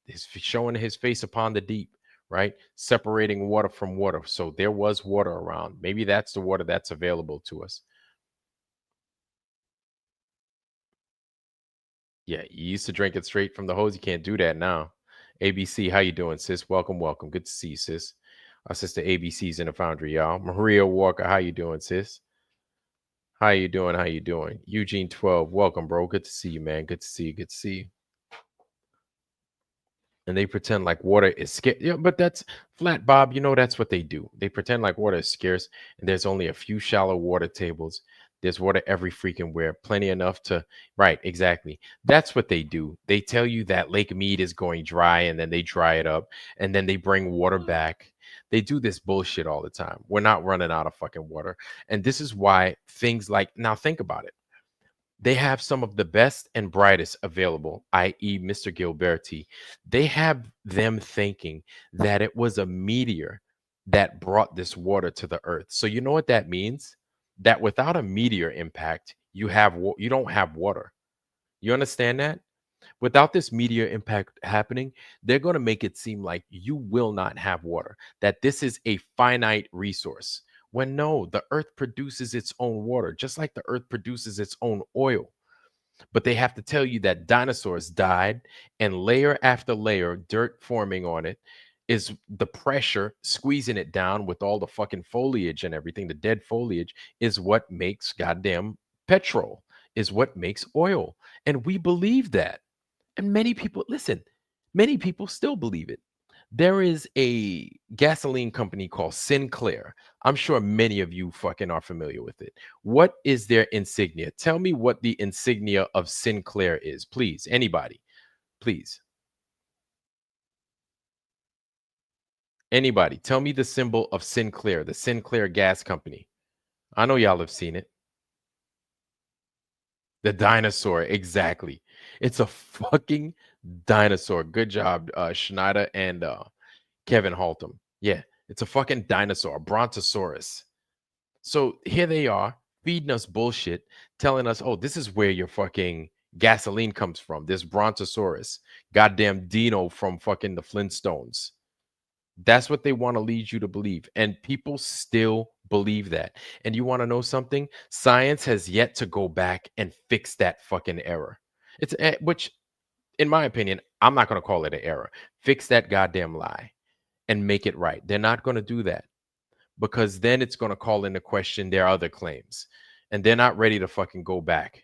Speaker 1: is showing his face upon the deep, right? Separating water from water. So there was water around. Maybe that's the water that's available to us. Yeah, you used to drink it straight from the hose. You can't do that now. ABC, how you doing, sis? Welcome, welcome. Good to see you, sis. Our sister ABC's in the foundry, y'all. Maria Walker, how you doing, sis? How you doing? How you doing? Eugene 12, welcome, bro. Good to see you, man. Good to see you. Good to see you. And they pretend like water is scarce. Yeah, but that's Flat Bob. You know, that's what they do. They pretend like water is scarce, and there's only a few shallow water tables. There's water every freaking where, plenty enough to. Right, exactly. That's what they do. They tell you that Lake Mead is going dry, and then they dry it up, and then they bring water back. They do this bullshit all the time. We're not running out of fucking water, and this is why things like now. Think about it. They have some of the best and brightest available, i.e., Mr. Gilberti. They have them thinking that it was a meteor that brought this water to the earth. So you know what that means? That without a meteor impact, you don't have water. You understand that? Without this meteor impact happening, they're going to make it seem like you will not have water, that this is a finite resource. When no, the earth produces its own water, just like the earth produces its own oil. But they have to tell you that dinosaurs died, and layer after layer, dirt forming on it is the pressure squeezing it down with all the fucking foliage and everything. The dead foliage is what makes goddamn petrol, is what makes oil. And we believe that. And many people, listen, many people still believe it. There is a gasoline company called Sinclair. I'm sure many of you fucking are familiar with it. What is their insignia? Tell me what the insignia of Sinclair is, please. Anybody, please. Anybody, tell me the symbol of Sinclair, the Sinclair Gas Company. I know y'all have seen it. The dinosaur, exactly. It's a fucking dinosaur. Good job, Schneider and Kevin Haltom. Yeah, it's a fucking dinosaur, a brontosaurus. So here they are feeding us bullshit, telling us, oh, this is where your fucking gasoline comes from. This brontosaurus, goddamn Dino from fucking the Flintstones. That's what they want to lead you to believe. And people still believe that. And you want to know something? Science has yet to go back and fix that fucking error. Which, in my opinion, I'm not going to call it an error. Fix that goddamn lie and make it right. They're not going to do that, because then it's going to call into question their other claims. And they're not ready to fucking go back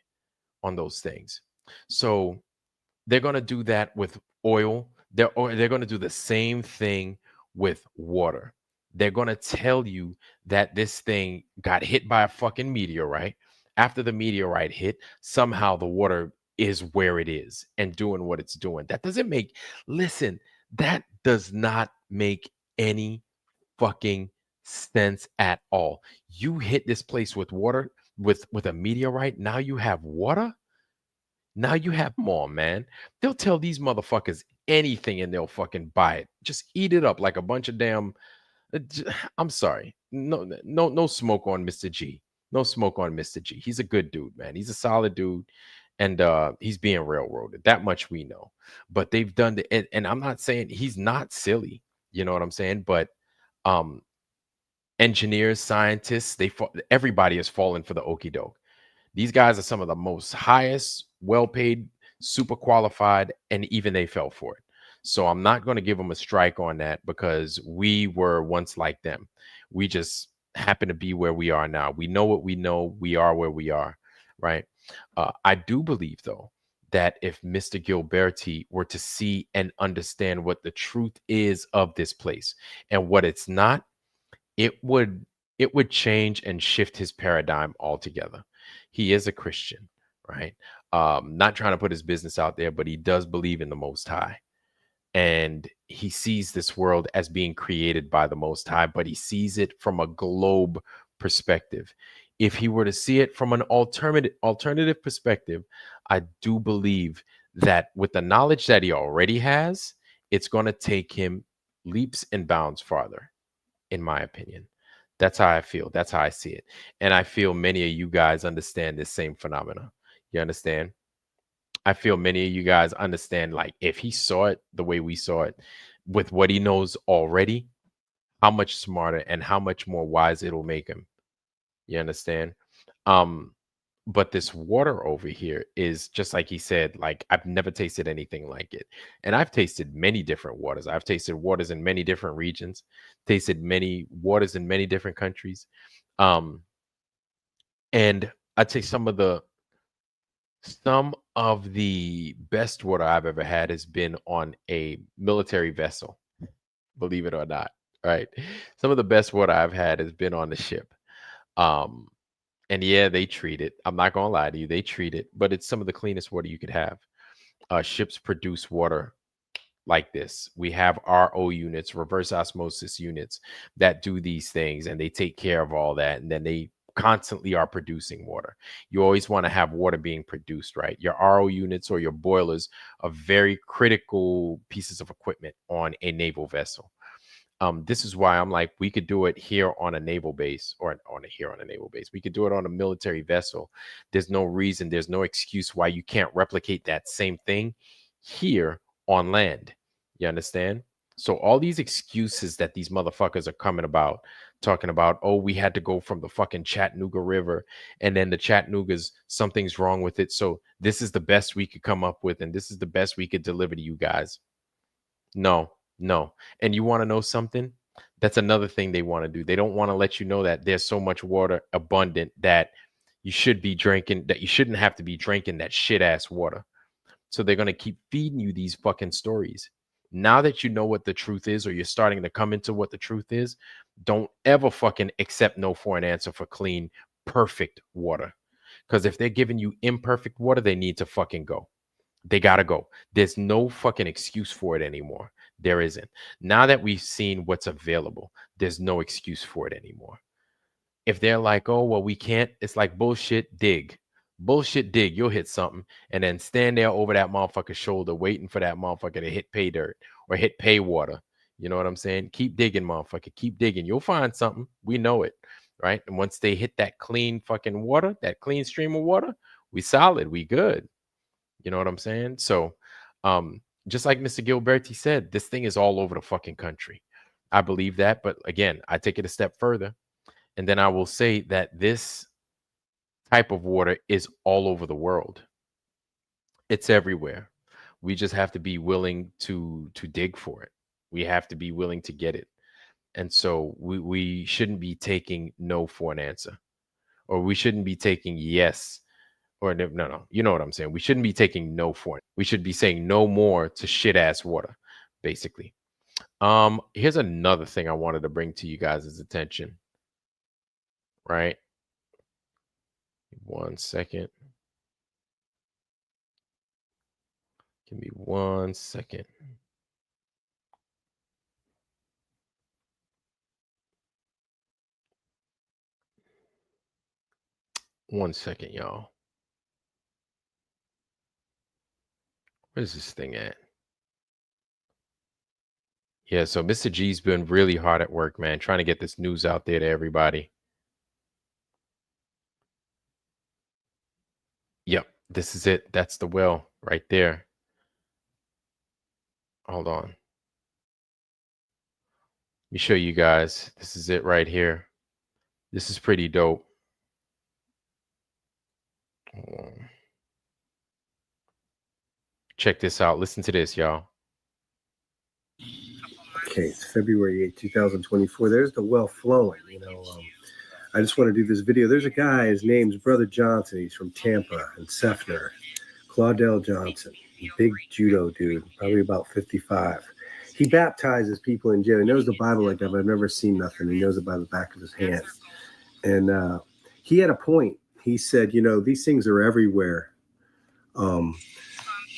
Speaker 1: on those things. So they're going to do that with oil. They're going to do the same thing with water. They're going to tell you that this thing got hit by a fucking meteorite. After the meteorite hit, somehow the water is where it is and doing what it's doing. That doesn't make, listen, that does not make any fucking sense at all. You hit this place with water, with a meteorite. Now you have water. Now you have more, man. They'll tell these motherfuckers anything and they'll fucking buy it. Just eat it up like a bunch of damn. I'm sorry. No smoke on Mr. G. No smoke on Mr. G. He's a good dude, man. He's a solid dude. And he's being railroaded. That much we know. But they've done the, and I'm not saying he's not silly. You know what I'm saying? But engineers, scientists, everybody has fallen for the okie doke. These guys are some of the most highest, well-paid, super qualified, and even they fell for it. So I'm not going to give them a strike on that, because we were once like them. We just happen to be where we are now. We know what we know. We are where we are, right? I do believe, though, that if Mr. Gilberti were to see and understand what the truth is of this place and what it's not, it would change and shift his paradigm altogether. He is a Christian, right? Not trying to put his business out there, but he does believe in the Most High. And he sees this world as being created by the Most High, but he sees it from a globe perspective. if he were to see it from an alternative perspective, I do believe that with the knowledge that he already has, it's going to take him leaps and bounds farther, in my opinion. That's how I feel. That's how I see it. And I feel many of you guys understand this same phenomena. You understand? I feel many of you guys understand, like, if he saw it the way we saw it with what he knows already, how much smarter and how much more wise it'll make him. You understand? Um, but this water over here is just like he said, like, I've never tasted anything like it. And I've tasted many different waters. I've tasted waters in many different regions, tasted many waters in many different countries. Um, and I'd say some of the best water I've ever had has been on a military vessel, believe it or not. Right. Some of the best water I've had has been on the ship. Um, and yeah, they treat it. I'm not gonna lie to you, they treat it, but it's some of the cleanest water you could have. Ships produce water like this. We have RO units, reverse osmosis units, that do these things, and they take care of all that, and then they constantly are producing water. You always want to have water being produced, right? Your RO units or your boilers are very critical pieces of equipment on a naval vessel. This is why I'm like, we could do it here on a naval base, or here on a naval base. We could do it on a military vessel. There's no reason, there's no excuse why you can't replicate that same thing here on land. You understand? So all these excuses that these motherfuckers are coming about, talking about, oh, we had to go from the fucking Chattanooga River, and then the Chattanooga's, something's wrong with it. So this is the best we could come up with, and this is the best we could deliver to you guys. No. And you want to know something? That's another thing they want to do. They don't want to let you know that there's so much water abundant that you should be drinking, that you shouldn't have to be drinking that shit ass water. So they're going to keep feeding you these fucking stories. Now that you know what the truth is, or you're starting to come into what the truth is, don't ever fucking accept no for an answer for clean, perfect water. Because if they're giving you imperfect water, they need to fucking go. They gotta go. There's no fucking excuse for it anymore. There isn't. Now that we've seen what's available, there's no excuse for it anymore. If they're like, oh, well, we can't, it's like bullshit, dig. Bullshit, dig. You'll hit something and then stand there over that motherfucker's shoulder waiting for that motherfucker to hit pay dirt or hit pay water. You know what I'm saying? Keep digging, motherfucker. Keep digging. You'll find something. We know it. Right? And once they hit that clean fucking water, that clean stream of water, we solid. We good. You know what I'm saying? So, just like Mr. Gilberti said, this thing is all over the fucking country. I believe that. But again, I take it a step further. And then I will say that this type of water is all over the world. It's everywhere. We just have to be willing to dig for it. We have to be willing to get it. And so we shouldn't be taking no for an answer. Or we shouldn't be taking yes. Or no, you know what I'm saying. We shouldn't be taking no for it. We should be saying no more to shit ass water, basically. Here's another thing I wanted to bring to you guys' attention. Right? 1 second. Give me 1 second. One second, y'all. Where's this thing at? Yeah, so Mr. G's been really hard at work, man, trying to get this news out there to everybody. Yep, this is it. That's the well right there. Hold on. Let me show you guys. This is it right here. This is pretty dope. Check this out. Listen to this, y'all.
Speaker 7: Okay, it's February 8th, 2024. There's the well flowing. I just want to do this video. There's a guy, his name's Brother Johnson. He's from Tampa and Seffner. Claudel Johnson, big judo dude, probably about 55. He baptizes people in jail. He knows the Bible like that, but I've never seen nothing. He knows it by the back of his hand. And he had a point. He said, these things are everywhere.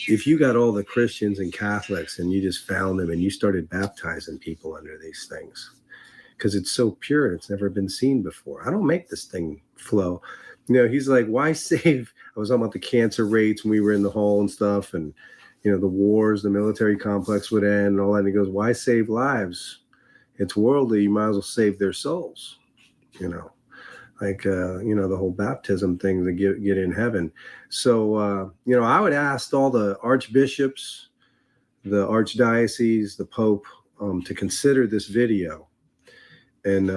Speaker 7: If you got all the Christians and Catholics and you just found them and you started baptizing people under these things, because it's so pure and it's never been seen before. I don't make this thing flow. He's like, why save? I was talking about the cancer rates when we were in the hall and stuff, and the wars, the military complex would end and all that. And he goes, why save lives? It's worldly. You might as well save their souls. Like the whole baptism thing to get in heaven. So I would ask all the archbishops, the archdiocese, the Pope, to consider this video. And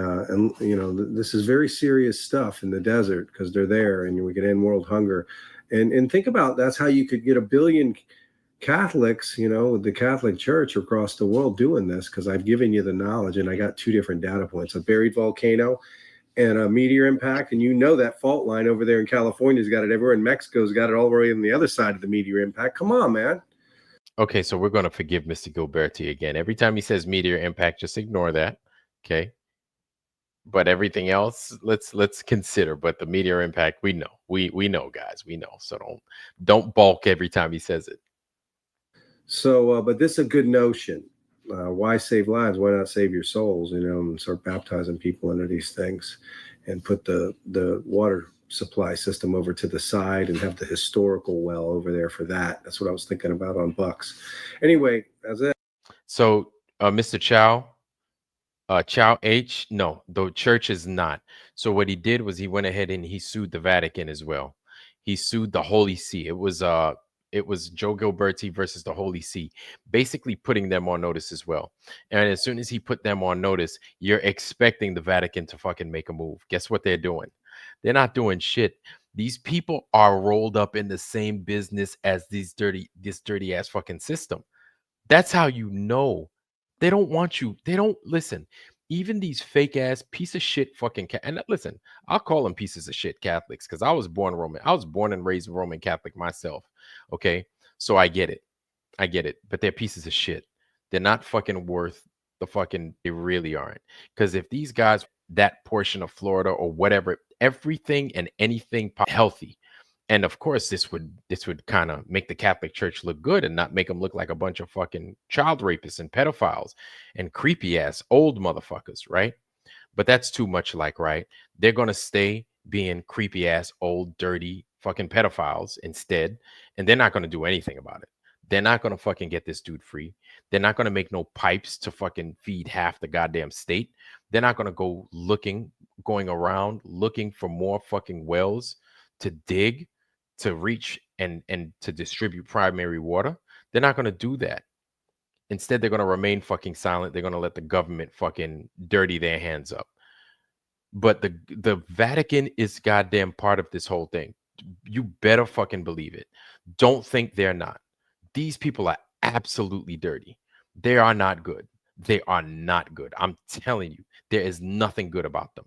Speaker 7: this is very serious stuff in the desert, because they're there, and we could end world hunger. And think about, that's how you could get 1 billion Catholics, with the Catholic Church across the world doing this, because I've given you the knowledge, and I got 2 different data points: a buried volcano and a meteor impact. And that fault line over there in California's got it everywhere, and Mexico's got it all the way on the other side of the meteor impact. Come on, man.
Speaker 1: Okay, so we're going to forgive Mr. Gilberti again. Every time he says meteor impact, just ignore that. Okay. But everything else, let's consider. But the meteor impact, we know. We know, guys. We know. So don't balk every time he says it.
Speaker 7: So, but this is a good notion. Why save lives? Why not save your souls? And start baptizing people into these things, and put the water supply system over to the side, and have the historical well over there for that. That's what I was thinking about on Bucks. Anyway, that's it.
Speaker 1: So, Mr. Chow H, no, the church is not. So what he did was he went ahead and he sued the Vatican as well. He sued the Holy See. It was Joe Gilberti versus the Holy See, basically putting them on notice as well. And as soon as he put them on notice, you're expecting the Vatican to fucking make a move. Guess what they're doing? They're not doing shit. These people are rolled up in the same business as this dirty ass fucking system. That's how they don't want you. They don't listen. Even these fake ass piece of shit fucking and listen, I'll call them pieces of shit Catholics, because I was born Roman. I was born and raised Roman Catholic myself. Okay, so I get it. But they're pieces of shit. They're not fucking worth the fucking. They really aren't. Because if these guys, that portion of Florida or whatever, everything and anything healthy. And of course, this would kind of make the Catholic Church look good and not make them look like a bunch of fucking child rapists and pedophiles and creepy ass old motherfuckers, right? But that's too much like, right? They're going to stay being creepy ass old dirty fucking pedophiles instead, and they're not going to do anything about it. They're not going to fucking get this dude free. They're not going to make no pipes to fucking feed half the goddamn state. They're not going to go going around looking for more fucking wells to dig, to reach and to distribute primary water. They're not going to do that. Instead, they're going to remain fucking silent. They're going to let the government fucking dirty their hands up. But the Vatican is goddamn part of this whole thing. You better fucking believe it. Don't think they're not. These people are absolutely dirty. They are not good. They are not good. I'm telling you, there is nothing good about them.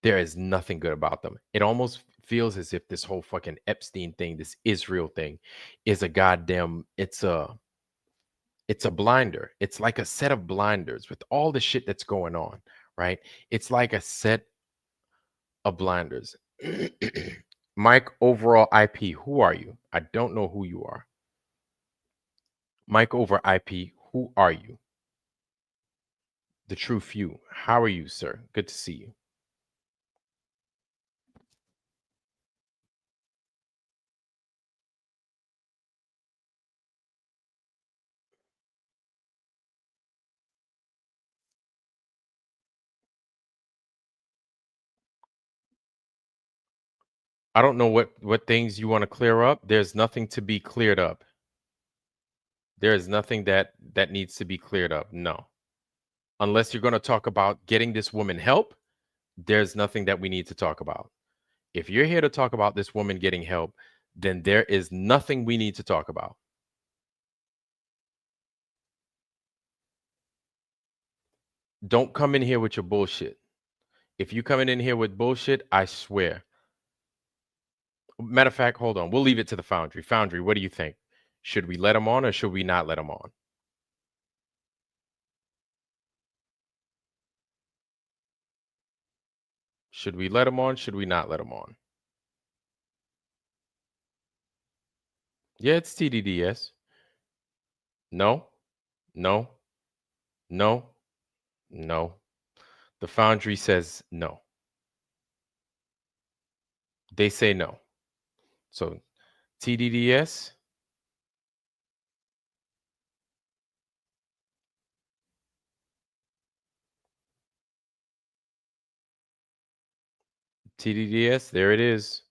Speaker 1: There is nothing good about them. It almost feels as if this whole fucking Epstein thing, this Israel thing, is a goddamn, it's a blinder. It's like a set of blinders with all the shit that's going on, right? It's like a set of blinders. Mike overall IP, who are you? I don't know who you are. Mike over IP, who are you? The true few. How are you, sir? Good to see you. I don't know what things you want to clear up. There's nothing to be cleared up. There is nothing that needs to be cleared up. No. Unless you're going to talk about getting this woman help, there's nothing that we need to talk about. If you're here to talk about this woman getting help, then there is nothing we need to talk about. Don't come in here with your bullshit. If you coming in here with bullshit, I swear. Matter of fact, hold on. We'll leave it to the Foundry. Foundry, what do you think? Should we let him on or should we not let him on? Should we let him on? Should we not let him on? Yeah, it's TDDS. No, no, no, No. The foundry says no. They say no. So TDDS, TDDS, there it is.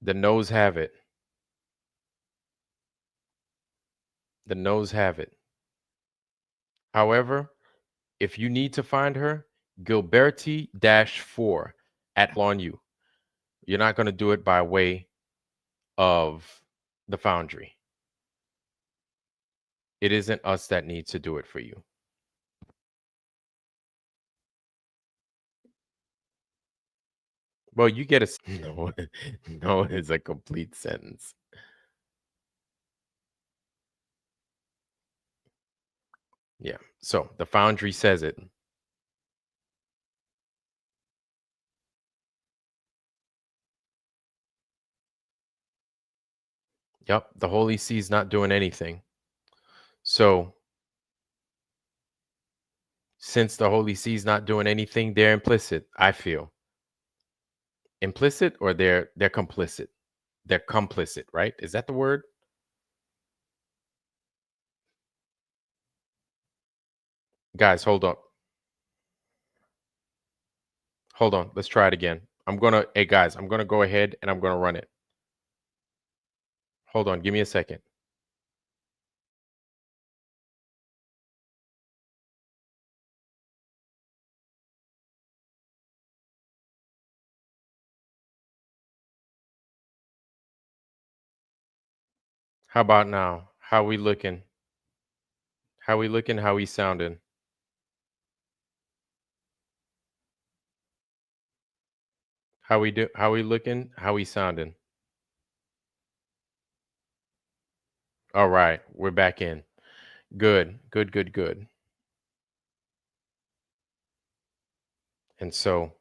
Speaker 1: The no's have it. The no's have it. However, if you need to find her, Gilberti-4 at on you. You're not going to do it by way of the foundry. It isn't us that needs to do it for you. Well, you get a no. No is a complete sentence. Yeah. So the foundry says it. Yep. The Holy See's not doing anything. So since the Holy See's not doing anything, they're implicit, I feel. Implicit or they're complicit. They're complicit, right? Is that the word? Guys, hold up. Hold on. Let's try it again. Hey guys, I'm gonna go ahead and I'm gonna run it. Hold on, give me a second. How about now? How we looking? How we looking? How we sounding? How we looking? How we sounding? All right, we're back in. Good. And so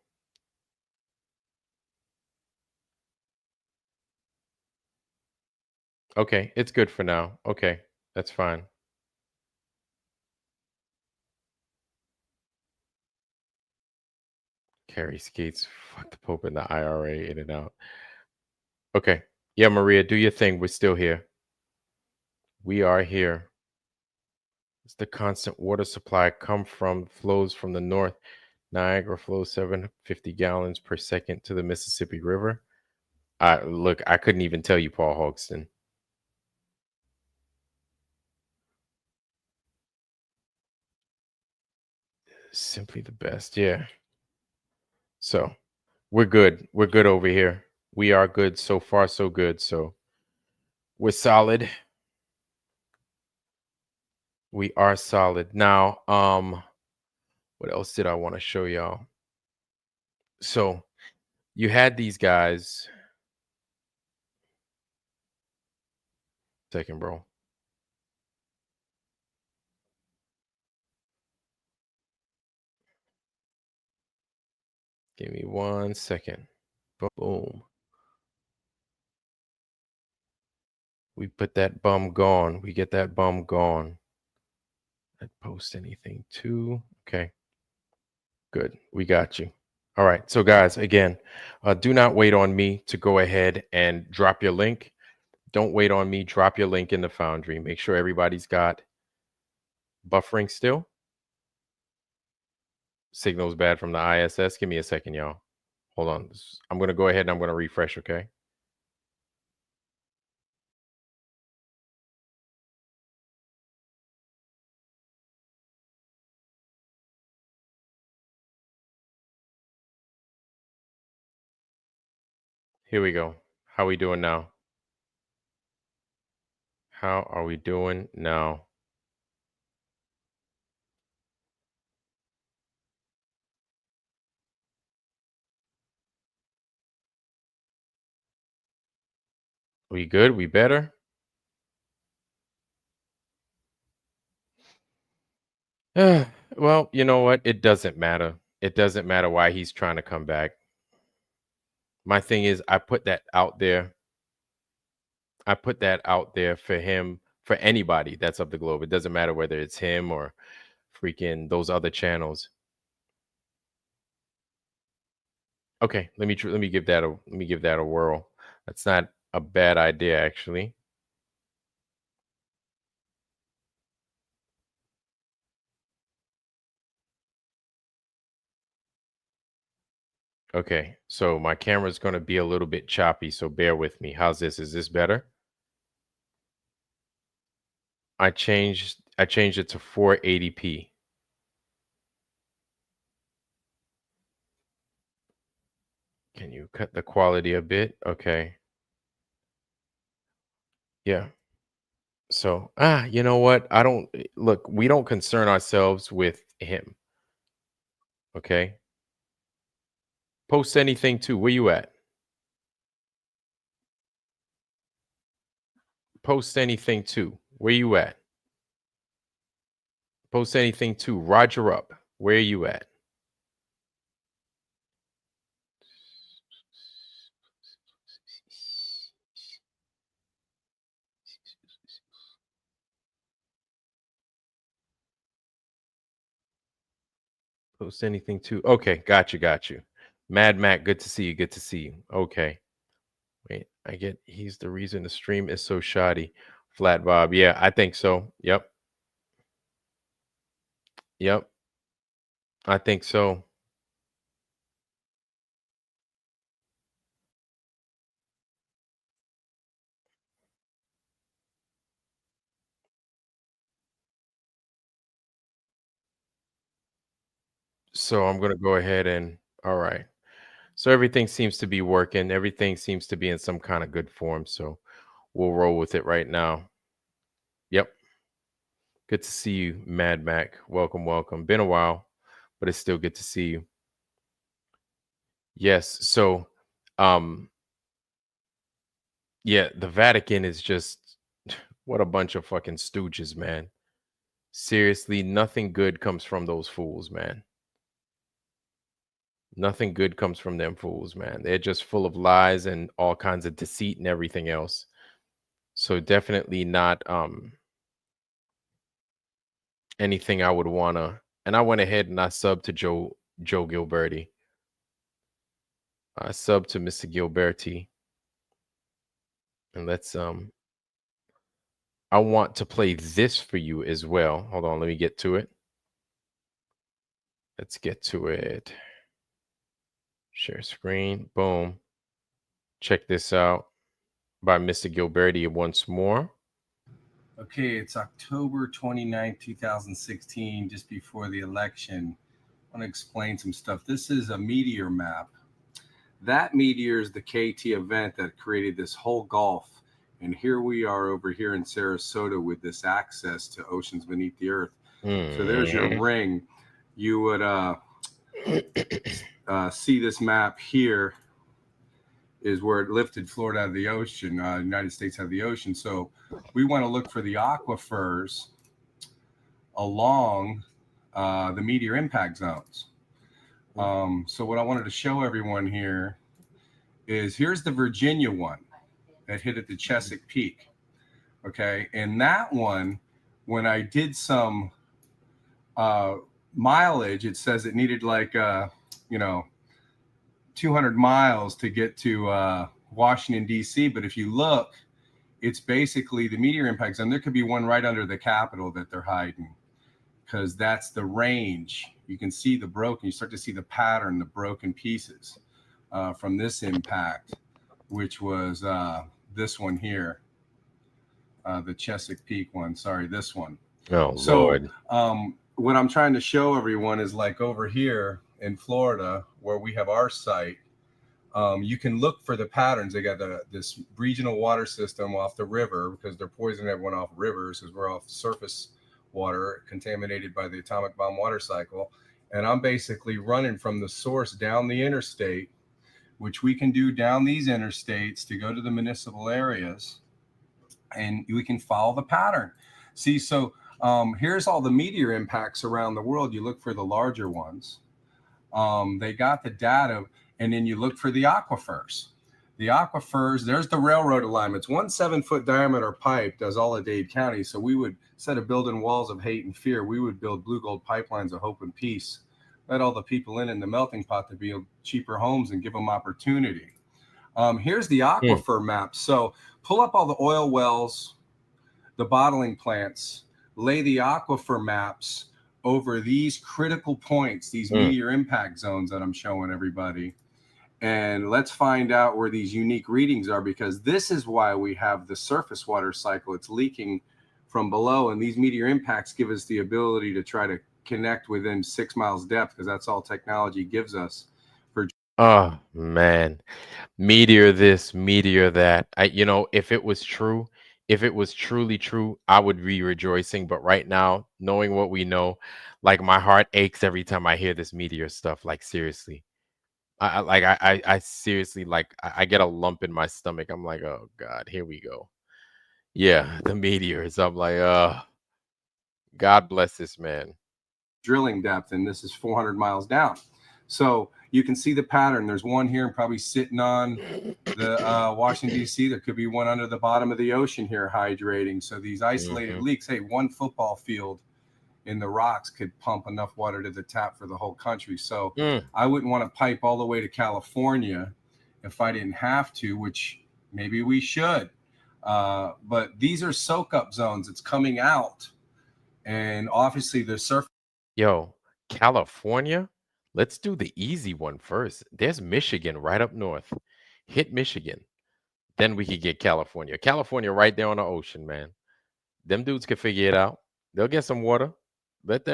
Speaker 1: okay, it's good for now. Okay, that's fine. Carry skates, fuck the Pope and the IRA in and out. Okay. Yeah, Maria, do your thing. We're still here. We are here. It's the constant water supply flows from the north. Niagara flows 750 gallons per second to the Mississippi River. Look, I couldn't even tell you, Paul Hogston. Simply the best. Yeah. So we're good. We're good over here. We are good. So far, so good. So we're solid. We are solid. Now, what else did I want to show y'all? So you had these guys. Second, bro. Give me 1 second. Boom. We put that bum gone. We get that bum gone. I'd post anything too. Okay. Good. We got you. All right. So, guys, again, do not wait on me to go ahead and drop your link. Don't wait on me. Drop your link in the Foundry. Make sure everybody's got buffering still. Signal's bad from the ISS. Give me a second, y'all. Hold on. I'm going to go ahead and I'm going to refresh, okay? Here we go. How we doing now? How are we doing now? We good? We better? Well, you know what? It doesn't matter. It doesn't matter why he's trying to come back. My thing is, I put that out there. For him, for anybody that's of the globe. It doesn't matter whether it's him or freaking those other channels. Okay, let me give that a whirl. That's not a bad idea, actually. Okay, so my camera's going to be a little bit choppy, so bear with me. How's this? Is this better? I changed it to 480p. Can you cut the quality a bit? Okay. Yeah. So, you know what? Look, we don't concern ourselves with him. Okay. Post anything too. Where you at? Post anything too. Where you at? Post anything too. Roger up. Where you at? Post anything too. Okay, got you. Mad Mac, good to see you. Good to see you. Okay. Wait, I get he's the reason the stream is so shoddy. Flat Bob. Yeah, I think so. Yep. Yep. I think so. So I'm gonna go ahead and all right. So everything seems to be working. Everything seems to be in some kind of good form. So we'll roll with it right now. Yep. Good to see you, Mad Mac. Welcome, welcome. Been a while, but it's still good to see you. Yes. So yeah, the Vatican is just what a bunch of fucking stooges, man. Seriously, nothing good comes from those fools, man. Nothing good comes from them fools, man. They're just full of lies and all kinds of deceit and everything else. So definitely not anything I would wanna. And I went ahead and I subbed to Joe Gilberti. I subbed to Mr. Gilberti. And let's I want to play this for you as well. Hold on, let me get to it. Let's get to it. Share screen. Boom. Check this out by Mr. Gilberti once more.
Speaker 8: Okay, it's October 29th, 2016, just before the election. I want to explain some stuff. This is a meteor map. That meteor is the KT event that created this whole Gulf. And here we are over here in Sarasota with this access to oceans beneath the earth. So there's your ring. You would see this map here is where it lifted Florida out of the ocean, United States out of the ocean. So we want to look for the aquifers along the meteor impact zones. So what I wanted to show everyone here is here's the Virginia one that hit at the Chesapeake Peak. Okay. And that one, when I did some mileage, it says it needed like, 200 miles to get to Washington, D.C. But if you look, it's basically the meteor impact zone. There could be one right under the Capitol that they're hiding because that's the range. You can see the broken, you start to see the pattern, the broken pieces from this impact, which was this one here, the Chesapeake Peak one. Sorry, this one.
Speaker 1: Oh,
Speaker 8: so,
Speaker 1: Lord.
Speaker 8: What I'm trying to show everyone is like over here in Florida, where we have our site, you can look for the patterns. They got this regional water system off the river because they're poisoning everyone off rivers because we're off surface water contaminated by the atomic bomb water cycle. And I'm basically running from the source down the interstate, which we can do down these interstates to go to the municipal areas, and we can follow the pattern. See, so here's all the meteor impacts around the world. You look for the larger ones. They got the data, and then you look for the aquifers. the aquifers, there's the railroad alignments. 1 7-foot diameter pipe does all of Dade County. So we would, instead of building walls of hate and fear, we would build blue gold pipelines of hope and peace. Let all the people in the melting pot to build cheaper homes and give them opportunity. Here's the aquifer map. So pull up all the oil wells, the bottling plants, lay the aquifer maps over these critical points, these meteor impact zones that I'm showing everybody. And let's find out where these unique readings are, because this is why we have the surface water cycle. It's leaking from below, and these meteor impacts give us the ability to try to connect within 6 miles depth, because that's all technology gives us.
Speaker 1: Oh man, meteor this, meteor that. If it was true, if it was truly true, I would be rejoicing. But right now, knowing what we know, like my heart aches every time I hear this meteor stuff. Like seriously, I seriously, like I get a lump in my stomach. I'm like, oh God, here we go. Yeah, the meteors. I'm like, God bless this man.
Speaker 8: Drilling depth, and this is 400 miles down. So you can see the pattern. There's one here and probably sitting on the Washington, D.C. There could be one under the bottom of the ocean here hydrating. So these isolated leaks, hey, one football field in the rocks could pump enough water to the tap for the whole country. So I wouldn't want to pipe all the way to California if I didn't have to, which maybe we should. But these are soak up zones. It's coming out. And obviously the surface.
Speaker 1: Yo, California? Let's do the easy one first. There's Michigan right up north. Hit Michigan. Then we could get California. California right there on the ocean, man. Them dudes can figure it out. They'll get some water. Let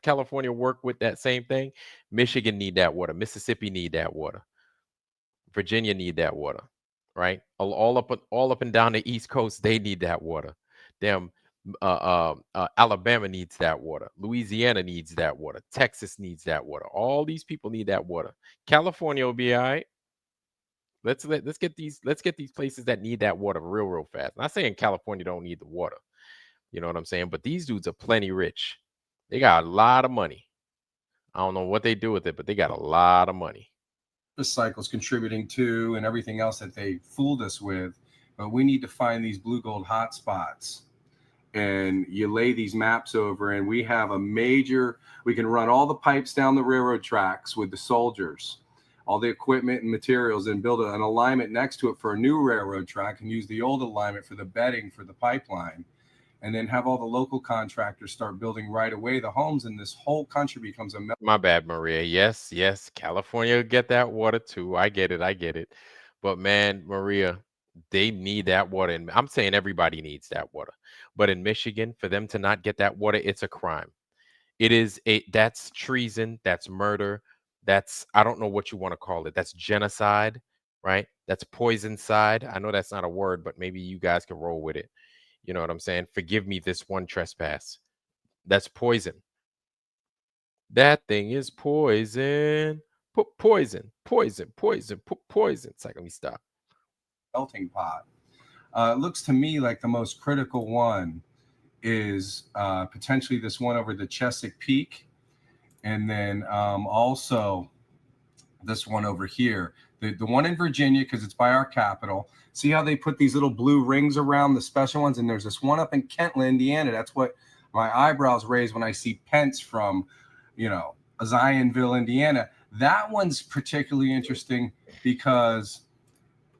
Speaker 1: California work with that same thing. Michigan need that water. Mississippi need that water. Virginia need that water. Right? All up and down the East Coast, they need that water. Damn. Alabama needs that water. Louisiana needs that water. Texas needs that water. All these people need that water. California will be all right. Let's get these places that need that water real fast. Not saying California don't need the water. You know what I'm saying? But these dudes are plenty rich. They got a lot of money. I don't know what they do with it, but they got a lot of money.
Speaker 8: The cycle's contributing to, and everything else that they fooled us with. But we need to find these blue gold hotspots. And you lay these maps over, and we have we can run all the pipes down the railroad tracks with the soldiers, all the equipment and materials, and build an alignment next to it for a new railroad track, and use the old alignment for the bedding for the pipeline, and then have all the local contractors start building right away the homes, and this whole country becomes a
Speaker 1: My bad, Maria. Yes, California get that water too. I get it. But man, Maria, they need that water. And I'm saying everybody needs that water. But in Michigan, for them to not get that water, it's a crime. That's treason, that's murder, that's, I don't know what you want to call it. That's genocide, right? That's poison side. I know that's not a word, but maybe you guys can roll with it. You know what I'm saying? Forgive me this one trespass. That's poison. That thing is poison. Put poison. It's like, let me stop.
Speaker 8: Melting pot. It looks to me like the most critical one is potentially this one over the Chesapeake Peak, and then also this one over here, the one in Virginia, because it's by our capital. See how they put these little blue rings around the special ones, and there's this one up in Kentland, Indiana. That's what my eyebrows raise when I see Pence from, Zionville, Indiana. That one's particularly interesting because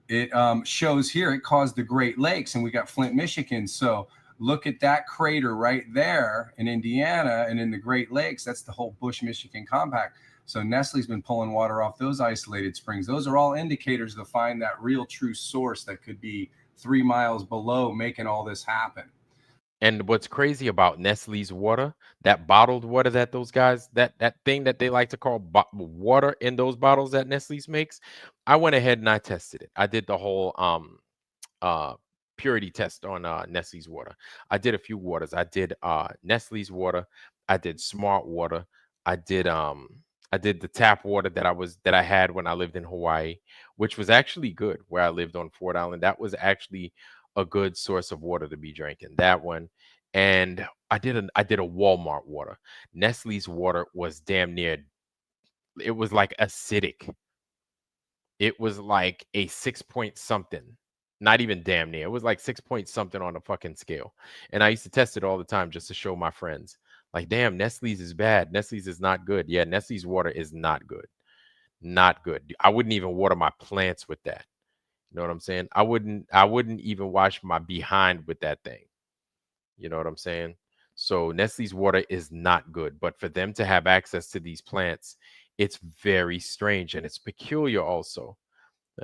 Speaker 8: it shows here it caused the Great Lakes, and we got Flint, Michigan. So look at that crater right there in Indiana and in the Great Lakes. That's the whole Bush, Michigan compact. So Nestle's been pulling water off those isolated springs. Those are all indicators to find that real true source that could be 3 miles below making all this happen.
Speaker 1: And what's crazy about Nestle's water, that bottled water that those guys, that thing that they like to call water in those bottles that Nestle's makes, I went ahead and I tested it. I did the whole purity test on Nestle's water. I did a few waters. I did Nestle's water. I did Smart Water. I did the tap water that I had when I lived in Hawaii, which was actually good where I lived on Fort Island. That was actually a good source of water to be drinking, that one. And I did a Walmart water. Nestle's water was damn near, it was like acidic. it was like a 6 point something. Not even damn near. It was like 6 point something on a fucking scale. And I used to test it all the time just to show my friends. Like, damn, Nestle's is bad. Nestle's is not good. Yeah, Nestle's water is not good. Not good. I wouldn't even water my plants with that. You know what I'm saying? I wouldn't even wash my behind with that thing. You know what I'm saying? So Nestle's water is not good, but for them to have access to these plants, it's very strange and it's peculiar also.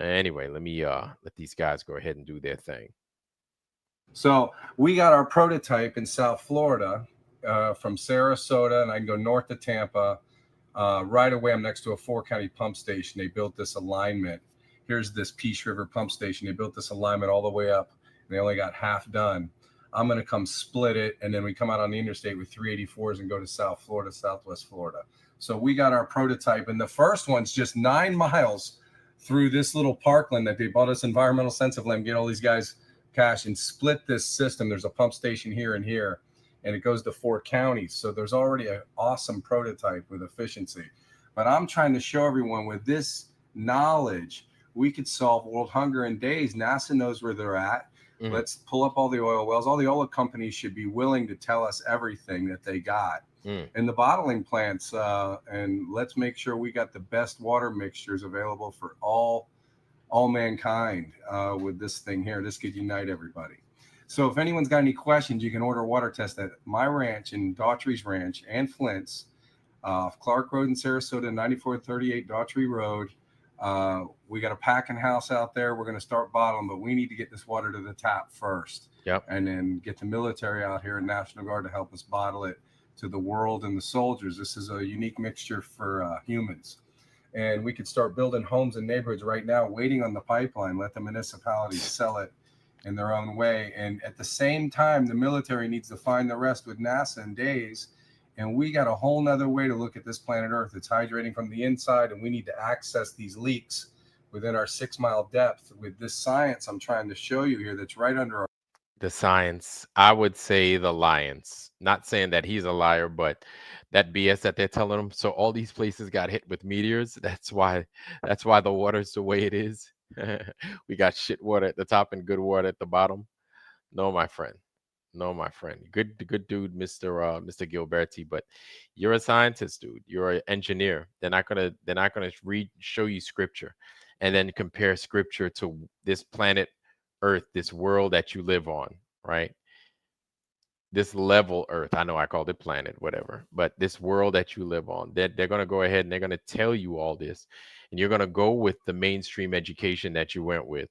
Speaker 1: Anyway, let me let these guys go ahead and do their thing.
Speaker 8: So we got our prototype in South Florida from Sarasota, and I can go north of Tampa. Right away, I'm next to a 4-county pump station. They built this alignment. Here's this Peace River pump station. They built this alignment all the way up, and they only got half done. I'm going to come split it, and then we come out on the interstate with 384s and go to South Florida, Southwest Florida. So we got our prototype, and the first one's just 9 miles through this little parkland that they bought us environmental sensitive land, get all these guys cash and split this system. There's a pump station here and here, and it goes to 4 counties. So there's already an awesome prototype with efficiency. But I'm trying to show everyone with this knowledge, we could solve world hunger in days. NASA knows where they're at. Let's pull up all the oil wells. All the oil companies should be willing to tell us everything that they got. And the bottling plants, and let's make sure we got the best water mixtures available for all mankind with this thing here. This could unite everybody. So if anyone's got any questions, you can order a water test at my ranch in Daughtry's Ranch and Flint's, Clark Road in Sarasota, 9438 Daughtry Road. We got a packing house out there. We're going to start bottling, but we need to get this water to the tap first.
Speaker 1: Yep.
Speaker 8: And then get the military out here and National Guard to help us bottle it to the world and the soldiers. This is a unique mixture for humans. And we could start building homes and neighborhoods right now, waiting on the pipeline, let the municipalities sell it in their own way. And at the same time, the military needs to find the rest with NASA in days. And we got a whole nother way to look at this planet Earth. It's hydrating from the inside, and we need to access these leaks within our 6-mile depth with this science I'm trying to show you here that's right under our.
Speaker 1: The science, I would say the lions. Not saying that he's a liar, but that BS that they're telling him. So all these places got hit with meteors. That's why the water's the way it is. We got shit water at the top and good water at the bottom. No, my friend. No, my friend. Good dude, Mr. Gilberti, but you're a scientist, dude. You're an engineer. They're not gonna show you scripture and then compare scripture to this planet Earth, this world that you live on, right? This level Earth. I know I called it planet, whatever, but this world that you live on, they're going to go ahead and they're going to tell you all this, and you're going to go with the mainstream education that you went with.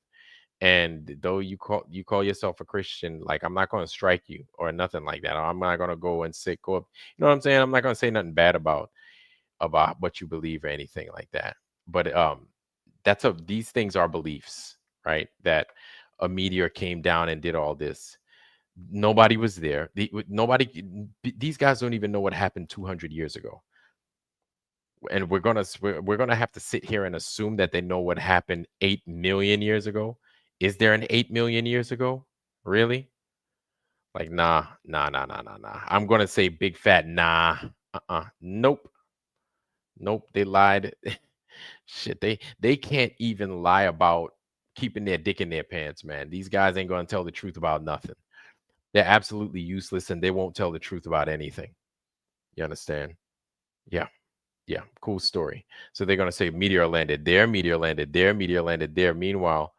Speaker 1: And though you call yourself a Christian, like, I'm not going to strike you or nothing like that. I'm not going to go and go up. You know what I'm saying? I'm not going to say nothing bad about what you believe or anything like that. But these things are beliefs, right? That a meteor came down and did all this. Nobody was there. These guys don't even know what happened 200 years ago. And we're gonna have to sit here and assume that they know what happened 8 million years ago. Is there an 8 million years ago? Really? Like, nah. I'm gonna say big fat nah. Nope. They lied. Shit, they can't even lie about keeping their dick in their pants, man. These guys ain't gonna tell the truth about nothing. They're absolutely useless, and they won't tell the truth about anything. You understand? Yeah. Cool story. So they're gonna say meteor landed there, meteor landed there, meteor landed there. Meanwhile,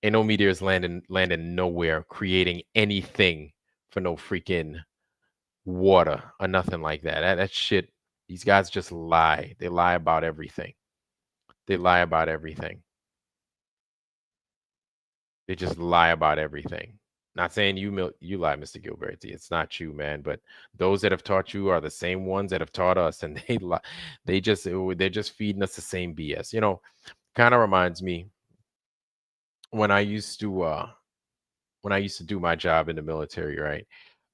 Speaker 1: ain't no meteors landing nowhere, creating anything for no freaking water or nothing like that. That shit. These guys just lie. They lie about everything. They just lie about everything. Not saying you lie, Mr. Gilberti. It's not you, man. But those that have taught you are the same ones that have taught us, and they lie. They're just feeding us the same BS. You know, kind of reminds me when I used to do my job in the military, right?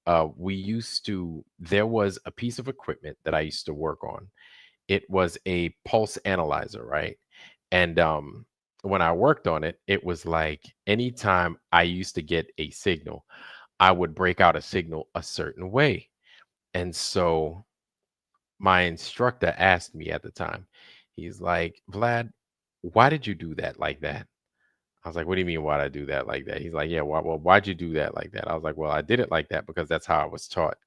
Speaker 1: There was a piece of equipment that I used to work on. It was a pulse analyzer, right? And when I worked on it, it was like anytime I used to get a signal, I would break out a signal a certain way. And so my instructor asked me at the time, he's like, Vlad, why did you do that like that? I was like, what do you mean, why'd I do that like that? He's like, yeah, why'd you do that like that? I was like, well, I did it like that because that's how I was taught.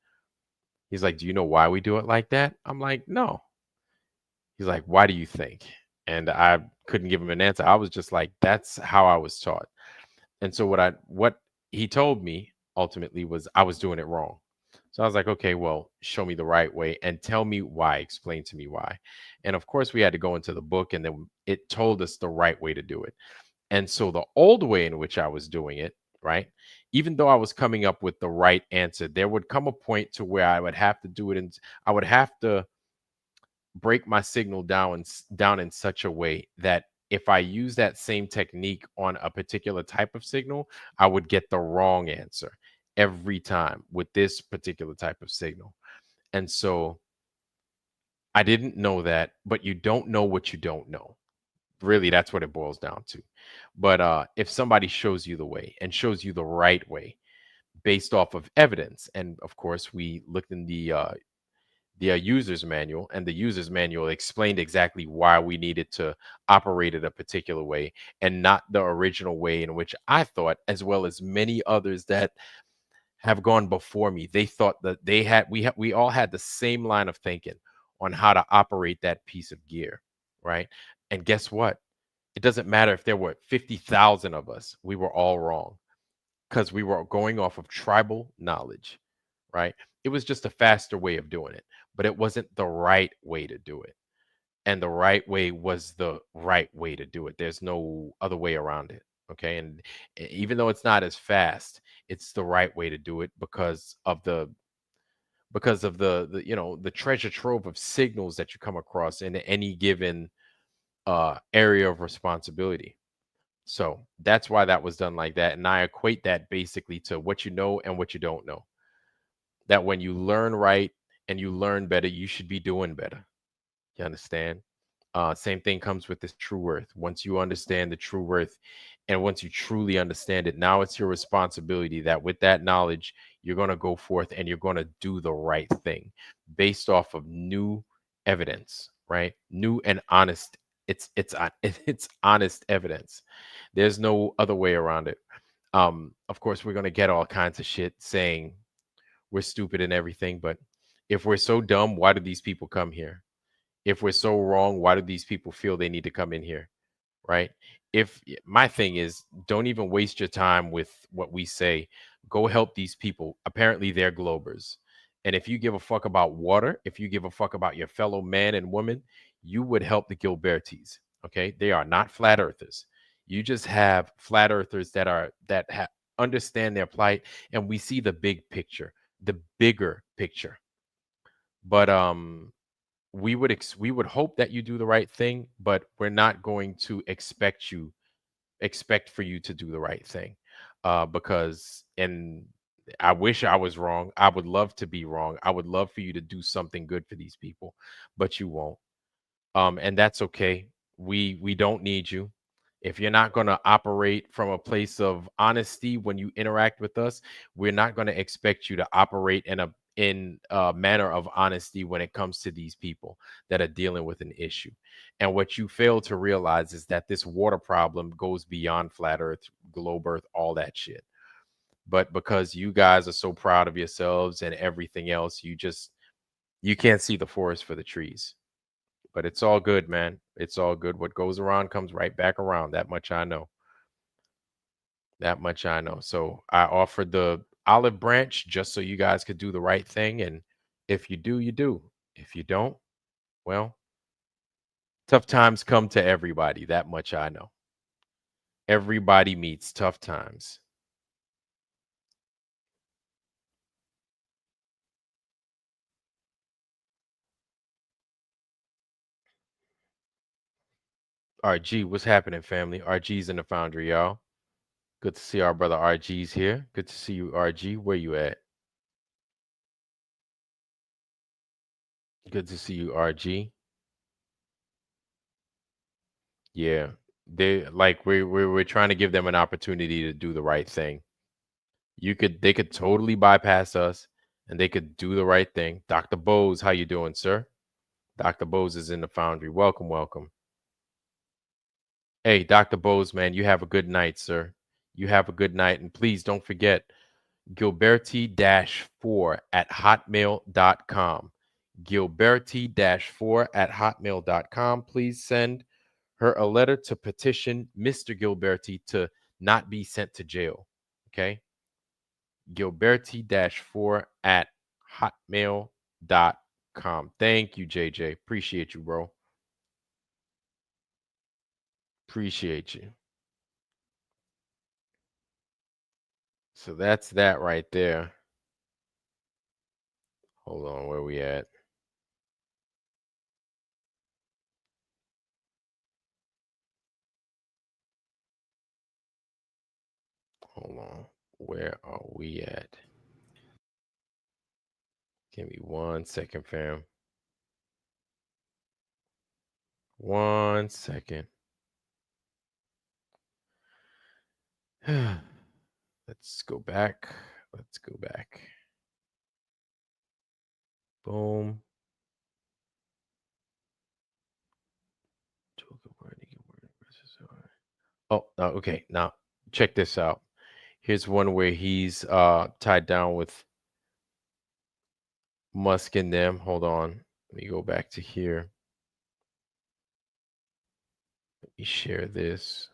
Speaker 1: He's like, do you know why we do it like that? I'm like, no. He's like, why do you think? And I couldn't give him an answer. I was just like, that's how I was taught. And so what he told me ultimately was I was doing it wrong. So I was like, okay, well, show me the right way and tell me why, explain to me why. And of course, we had to go into the book, and then it told us the right way to do it. And so the old way in which I was doing it, right, even though I was coming up with the right answer, there would come a point to where I would have to do it, and I would have to break my signal down in such a way that if I use that same technique on a particular type of signal, I would get the wrong answer every time with this particular type of signal. And so I didn't know that, but you don't know what you don't know. Really, that's what it boils down to. But if somebody shows you the way and shows you the right way based off of evidence, and of course we looked in the user's manual, and the user's manual explained exactly why we needed to operate it a particular way and not the original way in which I thought, as well as many others that have gone before me. They thought that we all had the same line of thinking on how to operate that piece of gear, right? And guess what? It doesn't matter if there were 50,000 of us. We were all wrong because we were going off of tribal knowledge, right? It was just a faster way of doing it, but it wasn't the right way to do it. And the right way was the right way to do it. There's no other way around it. Okay. And even though it's not as fast, it's the right way to do it because of the the treasure trove of signals that you come across in any given area of responsibility. So that's why that was done like that. And I equate that basically to what you know and what you don't know. That when you learn right and you learn better, you should be doing better. You understand? Same thing comes with this true worth. Once you understand the true worth and once you truly understand it, now it's your responsibility that with that knowledge, you're going to go forth and you're going to do the right thing based off of new evidence, right? New and honest. It's honest evidence. There's no other way around it. Of course, we're going to get all kinds of shit saying we're stupid and everything, but if we're so dumb, why do these people come here? If we're so wrong, why do these people feel they need to come in here? Right? If my thing is, don't even waste your time with what we say. Go help these people. Apparently, they're globers. And if you give a fuck about water, if you give a fuck about your fellow man and woman, you would help the Gilbertis. Okay? They are not flat earthers. You just have flat earthers understand their plight, and we see the big picture, the bigger picture. But we would hope that you do the right thing, but we're not going to expect for you to do the right thing, because and I wish I was wrong. I would love to be wrong. I would love for you to do something good for these people, but you won't. And that's okay. We don't need you. If you're not going to operate from a place of honesty when you interact with us, we're not going to expect you to operate in a manner of honesty when it comes to these people that are dealing with an issue. And what you fail to realize is that this water problem goes beyond flat earth, globe earth, all that shit. But because you guys are so proud of yourselves and everything else, you can't see the forest for the trees. But it's all good, man. It's all good. What goes around comes right back around. That much I know. That much I know. So I offered the olive branch just so you guys could do the right thing. And if you do, you do. If you don't, well, tough times come to everybody. That much I know. Everybody meets tough times. RG, what's happening, family? RG's in the foundry, y'all. Good to see our brother RG's here. Good to see you, RG. Where you at? Good to see you, RG. Yeah. We're trying to give them an opportunity to do the right thing. They could totally bypass us and they could do the right thing. Dr. Bose, how you doing, sir? Dr. Bose is in the foundry. Welcome, welcome. Hey, Dr. Bose, man, you have a good night, sir. You have a good night. And please don't forget Gilberti-4 at hotmail.com. Gilberti-4 at hotmail.com. Please send her a letter to petition Mr. Gilberti to not be sent to jail. Okay? Gilberti-4 at hotmail.com. Thank you, JJ. Appreciate you, bro. Appreciate you. So that's that right there. Hold on, where we at? Hold on. Where are we at? Give me 1 second, fam. 1 second. Let's go back. Let's go back. Boom. Oh, okay. Now check this out. Here's one where he's tied down with Musk and them. Hold on. Let me go back to here. Let me share this.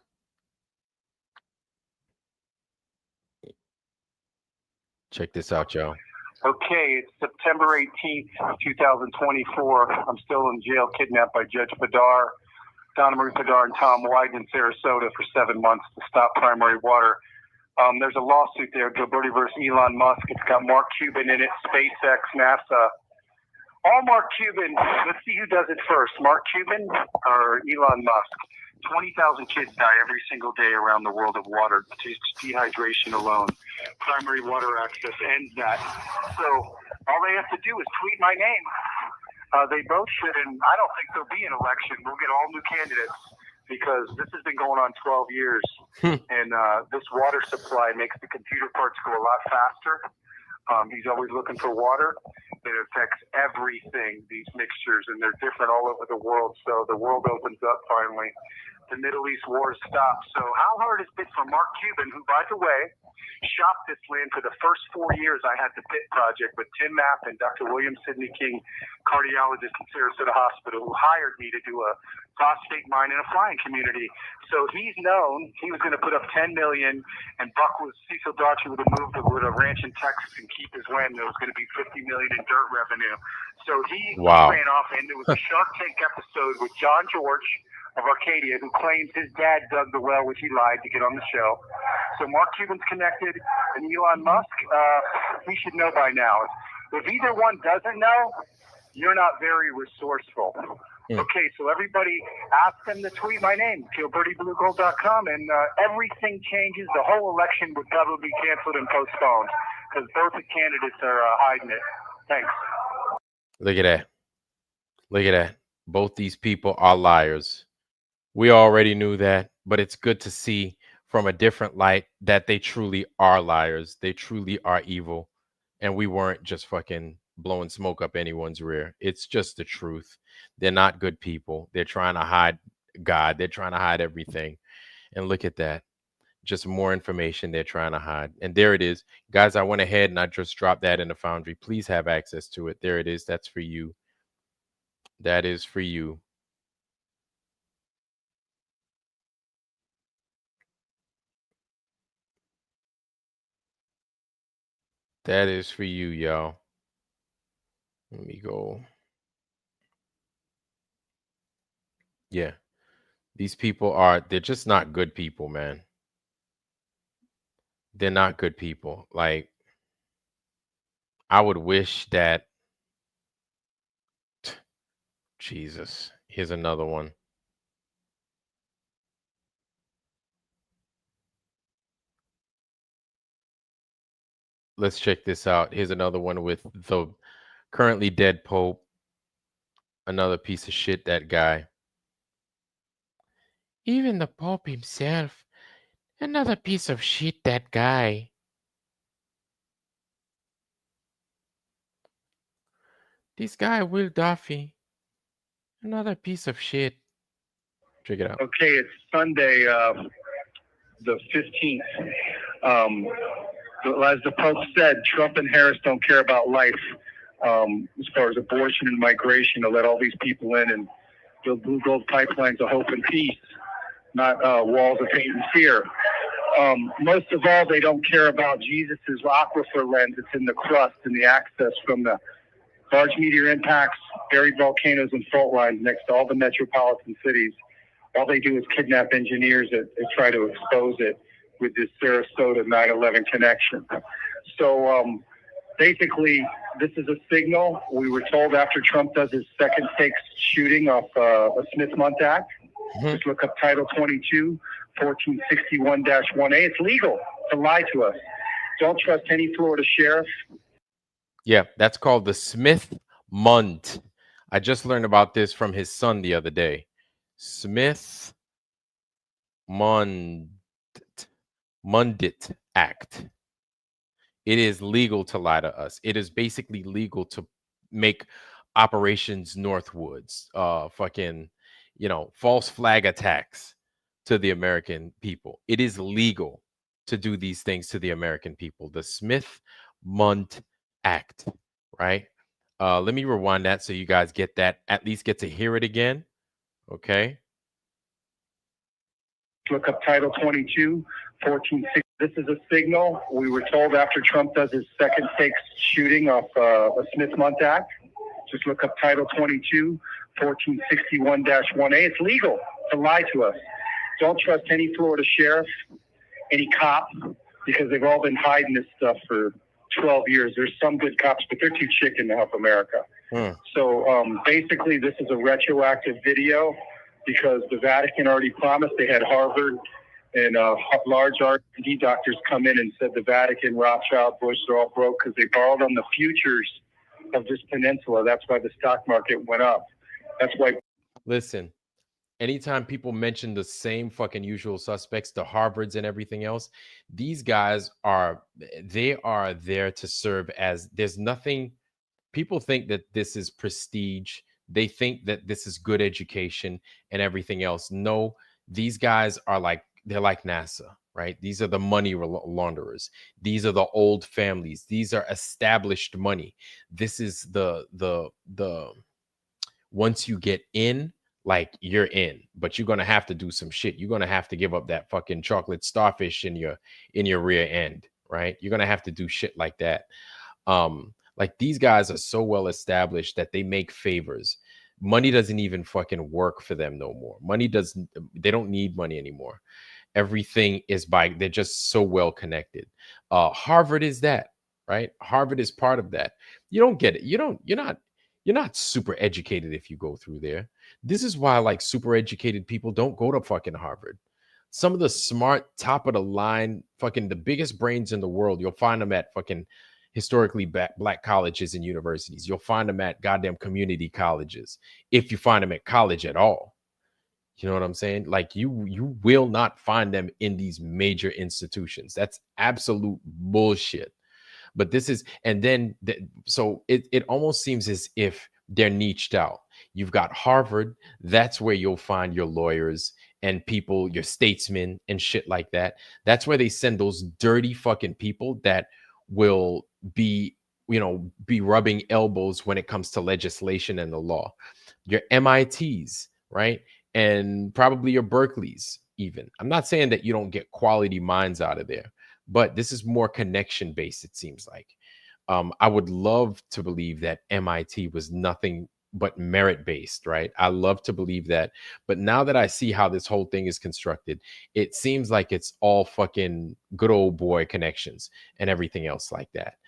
Speaker 1: Check this out, y'all.
Speaker 6: Okay, it's September 18th, 2024. I'm still in jail, kidnapped by Judge Badar, Donna Marie Badar, and Tom Wyden in Sarasota for 7 months to stop primary water. There's a lawsuit there, Gilberti versus Elon Musk. It's got Mark Cuban in it, SpaceX, NASA. All Mark Cuban. Let's see who does it first, Mark Cuban or Elon Musk. 20,000 kids die every single day around the world of water, just dehydration alone. Primary water access ends that. So all they have to do is tweet my name. They both should, and I don't think there'll be an election. We'll get all new candidates because this has been going on 12 years. And this water supply makes the computer parts go a lot faster. He's always looking for water. It affects everything, these mixtures, and they're different all over the world. So the world opens up finally. The Middle East wars stop. So how hard has it been for Mark Cuban, who, by the way, shopped this land for the first 4 years I had the PIT project with Tim Mapp and Dr. William Sidney King, cardiologist at Sarasota Hospital, who hired me to do a phosphate mine in a flying community. So he's known he was going to put up $10 million, and Cecil Daughtry would have moved with a ranch in Texas and keep his land. There was going to be $50 million in dirt revenue. So he ran off, and there was a Shark Tank episode with John George of Arcadia, who claims his dad dug the well, which he lied to get on the show. So Mark Cuban's connected, and Elon Musk, he should know by now. If either one doesn't know, you're not very resourceful. Okay, so everybody ask them to tweet my name, gilbertibluegold.com, and everything changes. The whole election would probably be canceled and postponed because both the candidates are hiding it. Thanks.
Speaker 1: Look at that. Look at that. Both these people are liars. We already knew that, but it's good to see from a different light that they truly are liars. They truly are evil. And we weren't just fucking blowing smoke up anyone's rear. It's just the truth. They're not good people. They're trying to hide God. They're trying to hide everything. And look at that. Just more information they're trying to hide. And there it is. Guys, I went ahead and I just dropped that in the Foundry. Please have access to it. There it is. That's for you. That is for you. That is for you, y'all. Let me go. Yeah. These people they're just not good people, man. They're not good people. Like, I would wish that. Jesus. Here's another one. Let's check this out. Here's another one with the currently dead Pope. Another piece of shit, that guy. Even the Pope himself. Another piece of shit, that guy. This guy, Will Duffy. Another piece of shit. Check it out.
Speaker 6: Okay, it's Sunday, the 15th. As the Pope said, Trump and Harris don't care about life as far as abortion and migration, to let all these people in and build pipelines of hope and peace, not walls of hate and fear. Most of all, they don't care about Jesus's aquifer lens. It's in the crust and the access from the large meteor impacts, buried volcanoes, and fault lines next to all the metropolitan cities. All they do is kidnap engineers and try to expose it with this Sarasota 9/11 connection. So basically, this is a signal. We were told after Trump does his second fake shooting off a Smith-Mundt Act, just look up Title 22, 1461-1A. It's legal to lie to us. Don't trust any Florida sheriff.
Speaker 1: Yeah, that's called the Smith-Mundt. I just learned about this from his son the other day. Smith-Mundt Act. It is legal to lie to us. It is basically legal to make operations Northwoods, false flag attacks to the American people. It is legal to do these things to the American people. The Smith-Mundt Act, right? Let me rewind that so you guys get that, at least get to hear it again. Okay.
Speaker 6: Look up Title 22, 1460. This is a signal. We were told after Trump does his second fake shooting off a Smith-Mundt Act, just look up Title 22, 1461-1A. It's legal to lie to us. Don't trust any Florida sheriff, any cop, because they've all been hiding this stuff for 12 years. There's some good cops, but they're too chicken to help America. So basically, this is a retroactive video because the Vatican already promised. They had Harvard and large R&D doctors come in and said the Vatican, Rothschild, Bush, they're all broke because they borrowed on the futures of this peninsula. That's why the stock market went up. That's why.
Speaker 1: Listen, anytime people mention the same fucking usual suspects, the Harvards and everything else, these guys are there to serve as, there's nothing. People think that this is prestige. They think that this is good education and everything else. No, these guys are like, they're like NASA, right? These are the money launderers. These are the old families. These are established money. This is the once you get in, like, you're in, but you're going to have to do some shit. You're going to have to give up that fucking chocolate starfish in your rear end, right? You're going to have to do shit like that. Like, these guys are so well established that they make favors. Money doesn't even fucking work for them no more. They don't need money anymore. Everything is they're just so well connected. Harvard is that, right? Harvard is part of that. You don't get it. You're not super educated if you go through there. This is why, like, super educated people don't go to fucking Harvard. Some of the smart, top of the line, fucking the biggest brains in the world, you'll find them at fucking historically black colleges and universities. You'll find them at goddamn community colleges, if you find them at college at all. You know what I'm saying? Like, you will not find them in these major institutions. That's absolute bullshit. But this is, and then, so it almost seems as if they're niched out. You've got Harvard. That's where you'll find your lawyers and people, your statesmen and shit like that. That's where they send those dirty fucking people that will be rubbing elbows when it comes to legislation and the law. Your MITs, right? And probably your Berkeleys even. I'm not saying that you don't get quality minds out of there, but this is more connection based, it seems like. I would love to believe that MIT was nothing but merit based, right? I love to believe that. But now that I see how this whole thing is constructed, it seems like it's all fucking good old boy connections and everything else like that.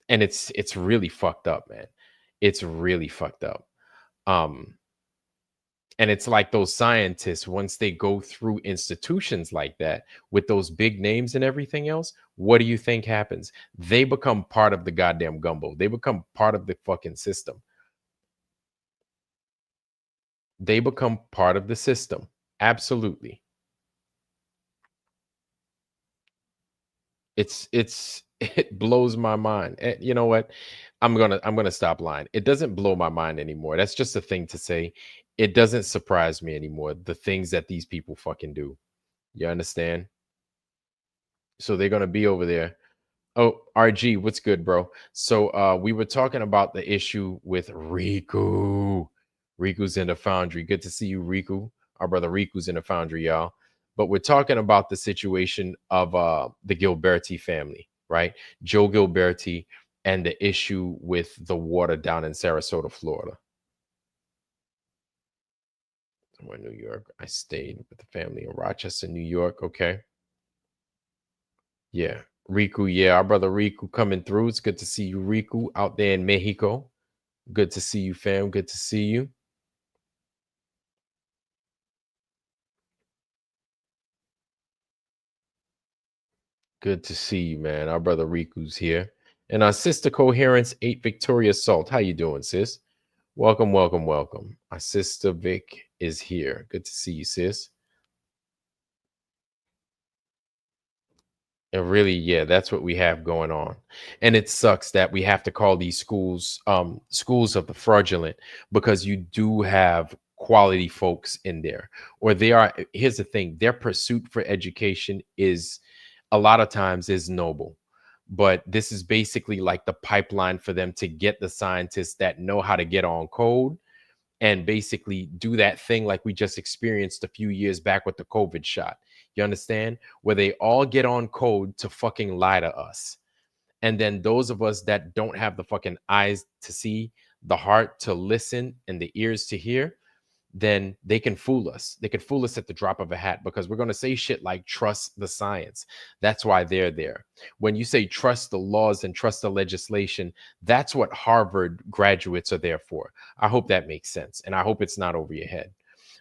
Speaker 1: And it's really fucked up, man. It's really fucked up. And it's like those scientists, once they go through institutions like that with those big names and everything else, what do you think happens? They become part of the goddamn gumbo. They become part of the fucking system. They become part of the system. Absolutely. It blows my mind. And you know what? I'm gonna stop lying. It doesn't blow my mind anymore. That's just a thing to say. it doesn't surprise me anymore, the things that these people fucking do. You understand? So they're gonna be over there. Oh, RG, what's good, bro? So we were talking about the issue with Riku. Riku's in the foundry. Good to see you, Riku. Our brother Riku's in the foundry, y'all. But we're talking about the situation of the Gilberti family, right? Joe Gilberti and the issue with the water down in Sarasota, Florida. Somewhere in New York. I stayed with the family in Rochester, New York. Okay. Yeah. Riku, yeah, our brother Riku coming through. It's good to see you, Riku, out there in Mexico. Good to see you, fam. Good to see you. Good to see you, man. Our brother Riku's here. And our sister Coherence 8 Victoria Salt. How you doing, sis? Welcome, welcome, welcome. Our sister Vic is here. Good to see you, sis. And really, yeah, that's what we have going on. And it sucks that we have to call these schools schools of the fraudulent, because you do have quality folks in there. Or they are, here's the thing, their pursuit for education is a lot of times is noble. But this is basically like the pipeline for them to get the scientists that know how to get on code and basically do that thing like we just experienced a few years back with the COVID shot. You understand? Where they all get on code to fucking lie to us. And then those of us that don't have the fucking eyes to see, the heart to listen, and the ears to hear, then they can fool us. They could fool us at the drop of a hat, because we're going to say shit like trust the science. That's why they're there. When you say trust the laws and trust the legislation, that's what Harvard graduates are there for. I hope that makes sense. And I hope it's not over your head.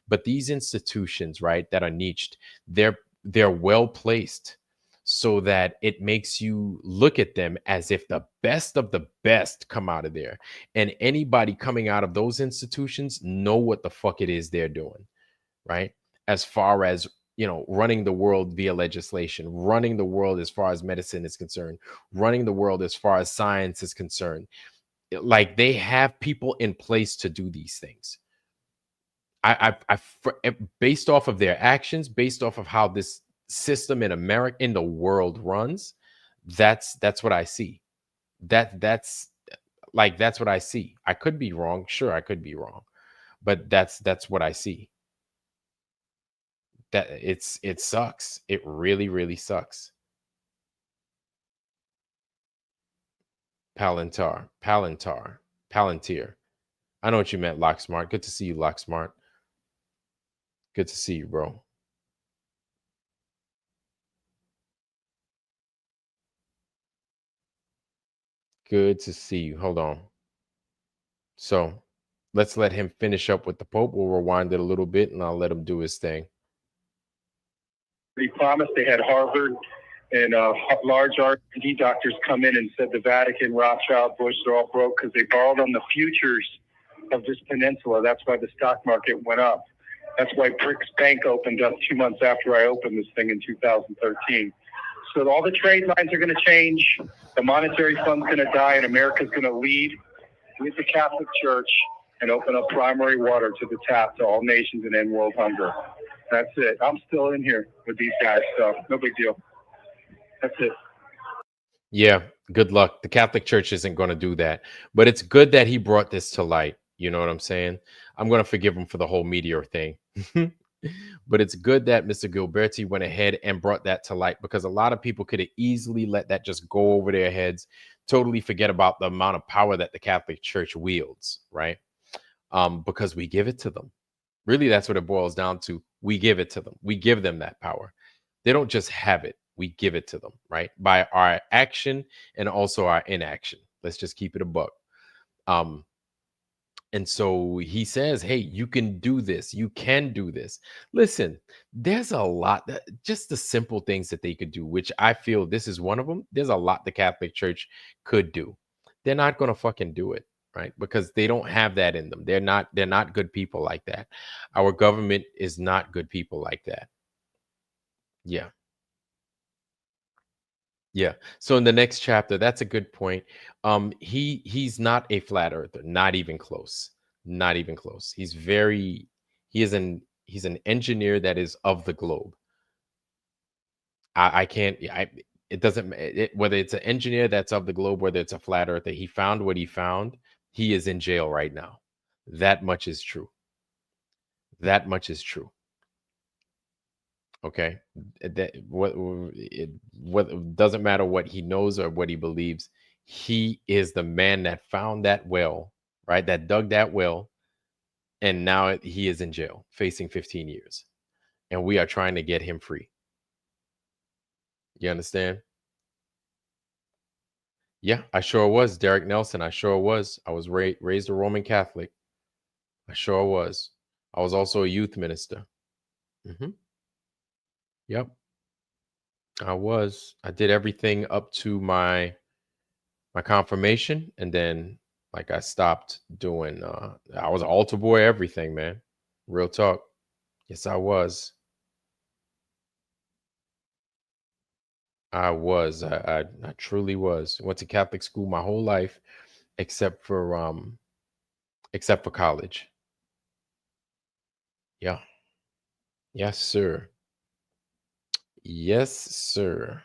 Speaker 1: But these institutions, right, that are niched, they're well placed so that it makes you look at them as if the best of the best come out of there. And anybody coming out of those institutions know what the fuck it is they're doing, right? As far as, you know, running the world via legislation, running the world as far as medicine is concerned, running the world as far as science is concerned. Like, they have people in place to do these things. Based off of their actions, based off of how this system in America, in the world runs, that's what I see. That's what I see. I could be wrong. Sure, I could be wrong, but that's what I see. That it sucks. It really, really sucks. Palantir. Palantir. I know what you meant, Locksmart. Good to see you, Locksmart. Good to see you, bro. Good to see you. Hold on. So let's let him finish up with the Pope. We'll rewind it a little bit and I'll let him do his thing.
Speaker 9: They promised they had Harvard and large R&D doctors come in and said the Vatican, Rothschild, Bush, they're all broke because they borrowed on the futures of this peninsula. That's why the stock market went up. That's why Bricks Bank opened up 2 months after I opened this thing in 2013. So all the trade lines are going to change. The monetary fund's going to die, and America's going to lead with the Catholic Church and open up primary water to the tap to all nations and end world hunger. That's it. I'm still in here with these guys, so no big deal. That's it.
Speaker 1: Yeah, good luck. The Catholic Church isn't going to do that. But it's good that he brought this to light. You know what I'm saying? I'm going to forgive him for the whole meteor thing. But it's good that Mr. Gilberti went ahead and brought that to light, because a lot of people could have easily let that just go over their heads, totally forget about the amount of power that the Catholic Church wields, right? Because we give it to them. Really, that's what it boils down to. We give it to them. We give them that power. They don't just have it. We give it to them, right? By our action and also our inaction. Let's just keep it a buck. And so he says, hey, you can do this. You can do this. Listen, there's a lot, just the simple things that they could do, which I feel this is one of them. There's a lot the Catholic Church could do. They're not going to fucking do it, right? Because they don't have that in them. They're not good people like that. Our government is not good people like that. Yeah. Yeah. So in the next chapter, that's a good point. He's not a flat earther, not even close. Not even close. He's very, he's an engineer that is of the globe. I can't, it doesn't, whether it's an engineer that's of the globe, whether it's a flat earther, he found what he found. He is in jail right now. That much is true. That much is true. Okay. That what doesn't matter what he knows or what he believes. He is the man that found that well, right? That dug that well, and now he is in jail, facing 15 years, and we are trying to get him free. You understand? Yeah, I sure was. Derek Nelson, I sure was. I was raised a Roman Catholic. I sure was. I was also a youth minister. Yep, I was. I did everything up to my confirmation, and then like I stopped doing. I was altar boy, everything, man. Real talk. Yes, I was. I was. I truly was. Went to Catholic school my whole life, except for college. Yeah. Yes, sir. Yes, sir.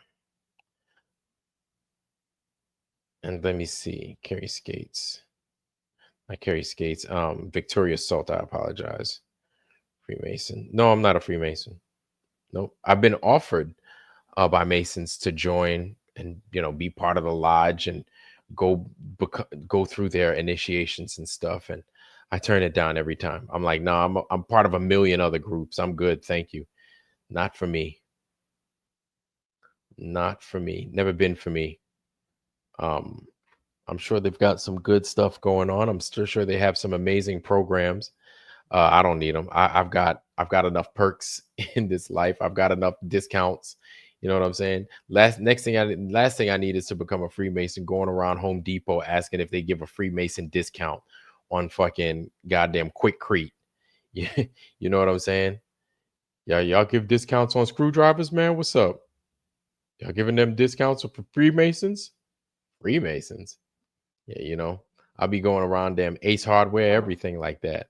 Speaker 1: And let me see. Carry skates. I carry skates. Victoria Salt, I apologize. Freemason. No, I'm not a Freemason. Nope. I've been offered by Masons to join and be part of the lodge and go through their initiations and stuff, and I turn it down every time. I'm like, no, I'm part of a million other groups. I'm good, thank you. Not for me. Not for me. Never been for me. I'm sure they've got some good stuff going on. I'm still sure they have some amazing programs. I don't need them. I've got enough perks in this life. I've got enough discounts. You know what I'm saying? Last thing I need is to become a Freemason, going around Home Depot asking if they give a Freemason discount on fucking goddamn Quikrete. Yeah, you know what I'm saying? Yeah, y'all give discounts on screwdrivers, man. What's up? Y'all giving them discounts for Freemasons? Freemasons? Yeah, I'll be going around damn Ace Hardware, everything like that,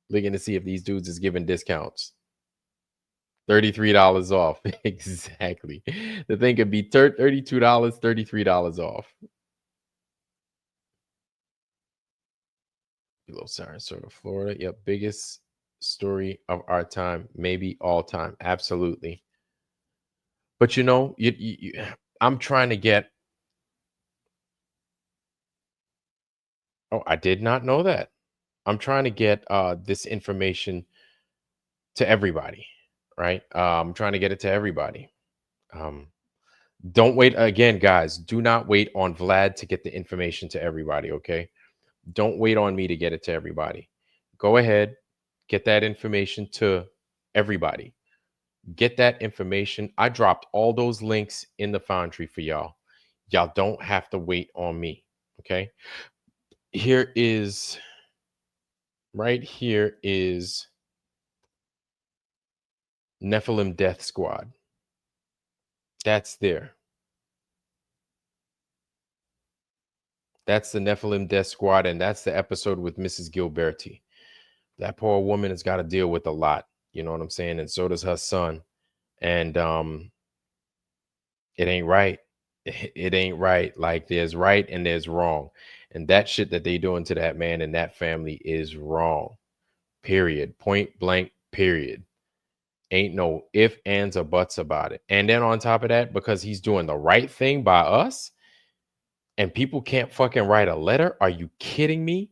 Speaker 1: looking to see if these dudes is giving discounts. $33 off. Exactly. The thing could be $32, $33 off. Below Sarasota, Florida. Yep. Biggest story of our time, maybe all time. Absolutely. But I'm trying to get. Oh, I did not know that. I'm trying to get this information to everybody, right? I'm trying to get it to everybody. Don't wait again, guys. Do not wait on Vlad to get the information to everybody, okay? Don't wait on me to get it to everybody. Go ahead, get that information to everybody. Get that information. I dropped all those links in the Foundry for y'all. Y'all don't have to wait on me, okay? Right here is Nephilim Death Squad. That's there. That's the Nephilim Death Squad, and that's the episode with Mrs. Gilberti. That poor woman has got to deal with a lot. You know what I'm saying? And so does her son. And it ain't right. It ain't right. Like, there's right and there's wrong. And that shit that they doing to that man and that family is wrong. Period. Point blank, period. Ain't no if, ands, or buts about it. And then on top of that, because he's doing the right thing by us, and people can't fucking write a letter. Are you kidding me?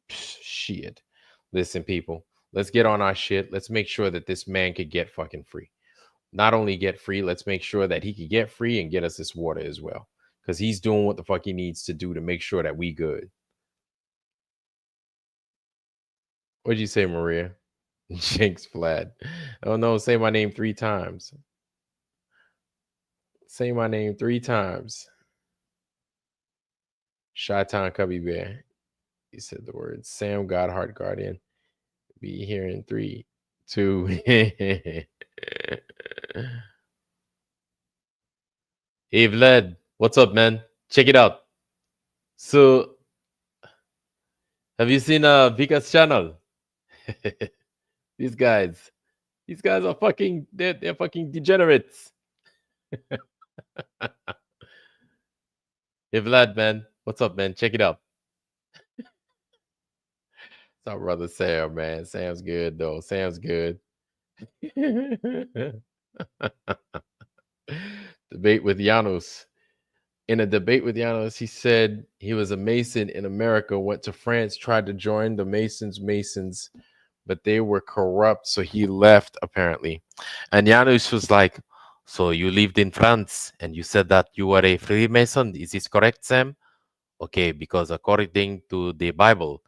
Speaker 1: Shit. Listen, people, let's get on our shit. Let's make sure that this man could get fucking free. Not only get free, let's make sure that he could get free and get us this water as well. Because he's doing what the fuck he needs to do to make sure that we good. What'd you say, Maria? Jinx Vlad. Oh no, say my name 3 times. Say my name 3 times. Shy-Town Cubby Bear. He said the word. Sam Godheart Guardian. Be here in 3, 2. Hey Vlad, what's up, man? Check it out. So Have you seen Vika's channel? These guys. These guys are fucking they're fucking degenerates. Hey Vlad, man. What's up, man? Check it out. It's our brother Sam, man. Sam's good though. Sam's good. Debate with Janos. In a debate with Janos, he said he was a Mason in America, went to France, tried to join the Masons, but they were corrupt, so he left apparently. And Janos was like, so you lived in France and you said that you were a Freemason. Is this correct, Sam? Okay, because according to the Bible,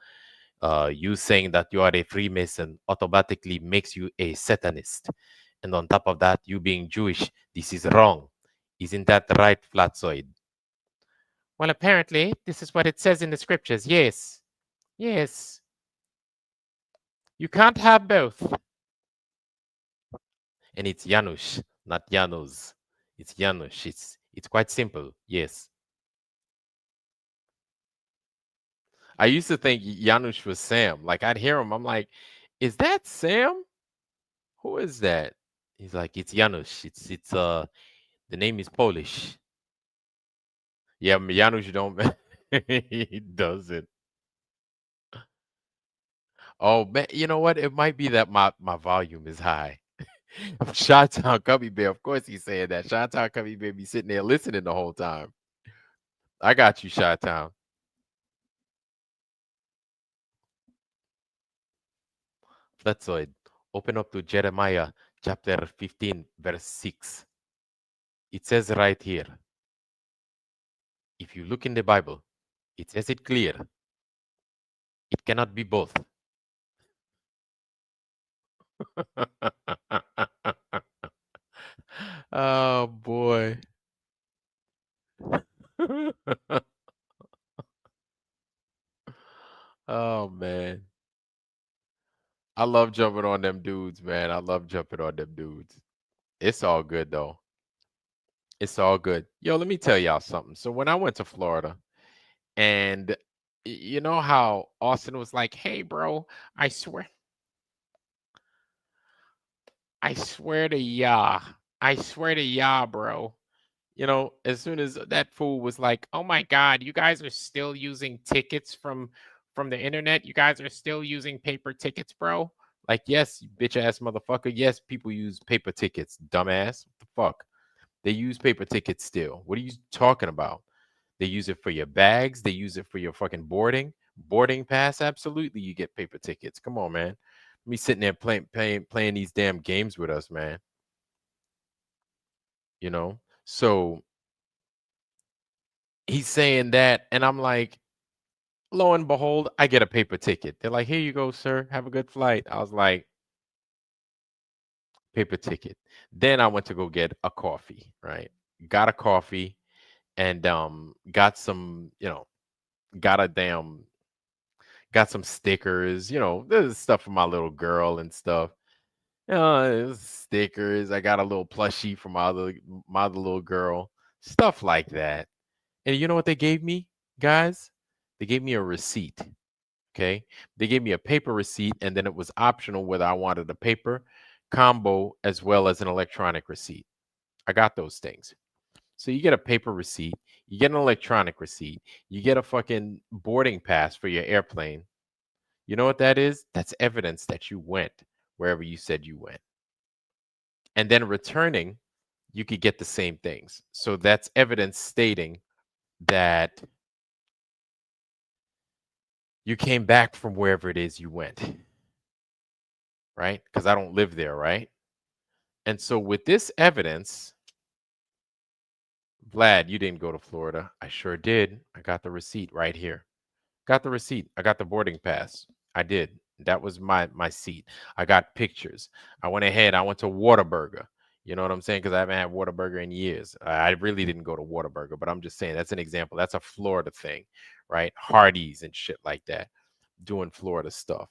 Speaker 1: you saying that you are a Freemason automatically makes you a Satanist. And on top of that, you being Jewish, this is wrong. Isn't that right, Flatzoid? Well, apparently, this is what it says in the scriptures. Yes. Yes. You can't have both. And it's Janusz, not Janos. It's Janusz. It's quite simple. Yes. I used to think Janusz was Sam. Like I'd hear him. I'm like, is that Sam? Who is that? He's like, it's Janusz. It's the name is Polish. Yeah, Janusz don't he doesn't. Oh man, you know what? It might be that my volume is high. Shot-Town Cubby Bear, of course he's saying that. Shot-Town Cubby Bear be sitting there listening the whole time. I got you, Shot-Town. Fletzoid, open up to Jeremiah chapter 15, verse 6. It says right here, if you look in the Bible, it says it clear. It cannot be both. Oh boy. Oh man. I love jumping on them dudes, man. I love jumping on them dudes. It's all good though. It's all good. Yo, let me tell y'all something. So when I went to Florida, and you know how Austin was like, "Hey, bro, I swear, I swear to Yah, I swear to Yah, bro." You know, as soon as that fool was like, "Oh my God, you guys are still using tickets from the internet. You guys are still using paper tickets, bro." Like, yes, you bitch ass motherfucker. Yes, people use paper tickets, dumbass. What the fuck? They use paper tickets still. What are you talking about? They use it for your bags. They use it for your fucking boarding pass. Absolutely, you get paper tickets. Come on, man. Me sitting there playing these damn games with us, man. You know. So he's saying that, and I'm like, lo and behold, I get a paper ticket. They're like, "Here you go, sir. Have a good flight." I was like, paper ticket. Then I went to go get a coffee. Right. Got a coffee and got some, got a damn got some stickers, there's stuff for my little girl and stuff. Stickers. I got a little plushie for my other little girl, stuff like that. And you know what they gave me, guys? They gave me a receipt. Okay, they gave me a paper receipt, and then it was optional whether I wanted a paper combo as well as an electronic receipt. I got those things. So you get a paper receipt, you get an electronic receipt, you get a fucking boarding pass for your airplane. You know what that is? That's evidence that you went wherever you said you went. And then returning, you could get the same things. So that's evidence stating that you came back from wherever it is you went. Right? Because I don't live there, right? And so with this evidence, Vlad, you didn't go to Florida. I sure did. I got the receipt right here. Got the receipt. I got the boarding pass. I did. That was my seat. I got pictures. I went ahead. I went to Whataburger. You know what I'm saying? Because I haven't had Whataburger in years. I really didn't go to Whataburger, but I'm just saying that's an example. That's a Florida thing, right? Hardee's and shit like that. Doing Florida stuff.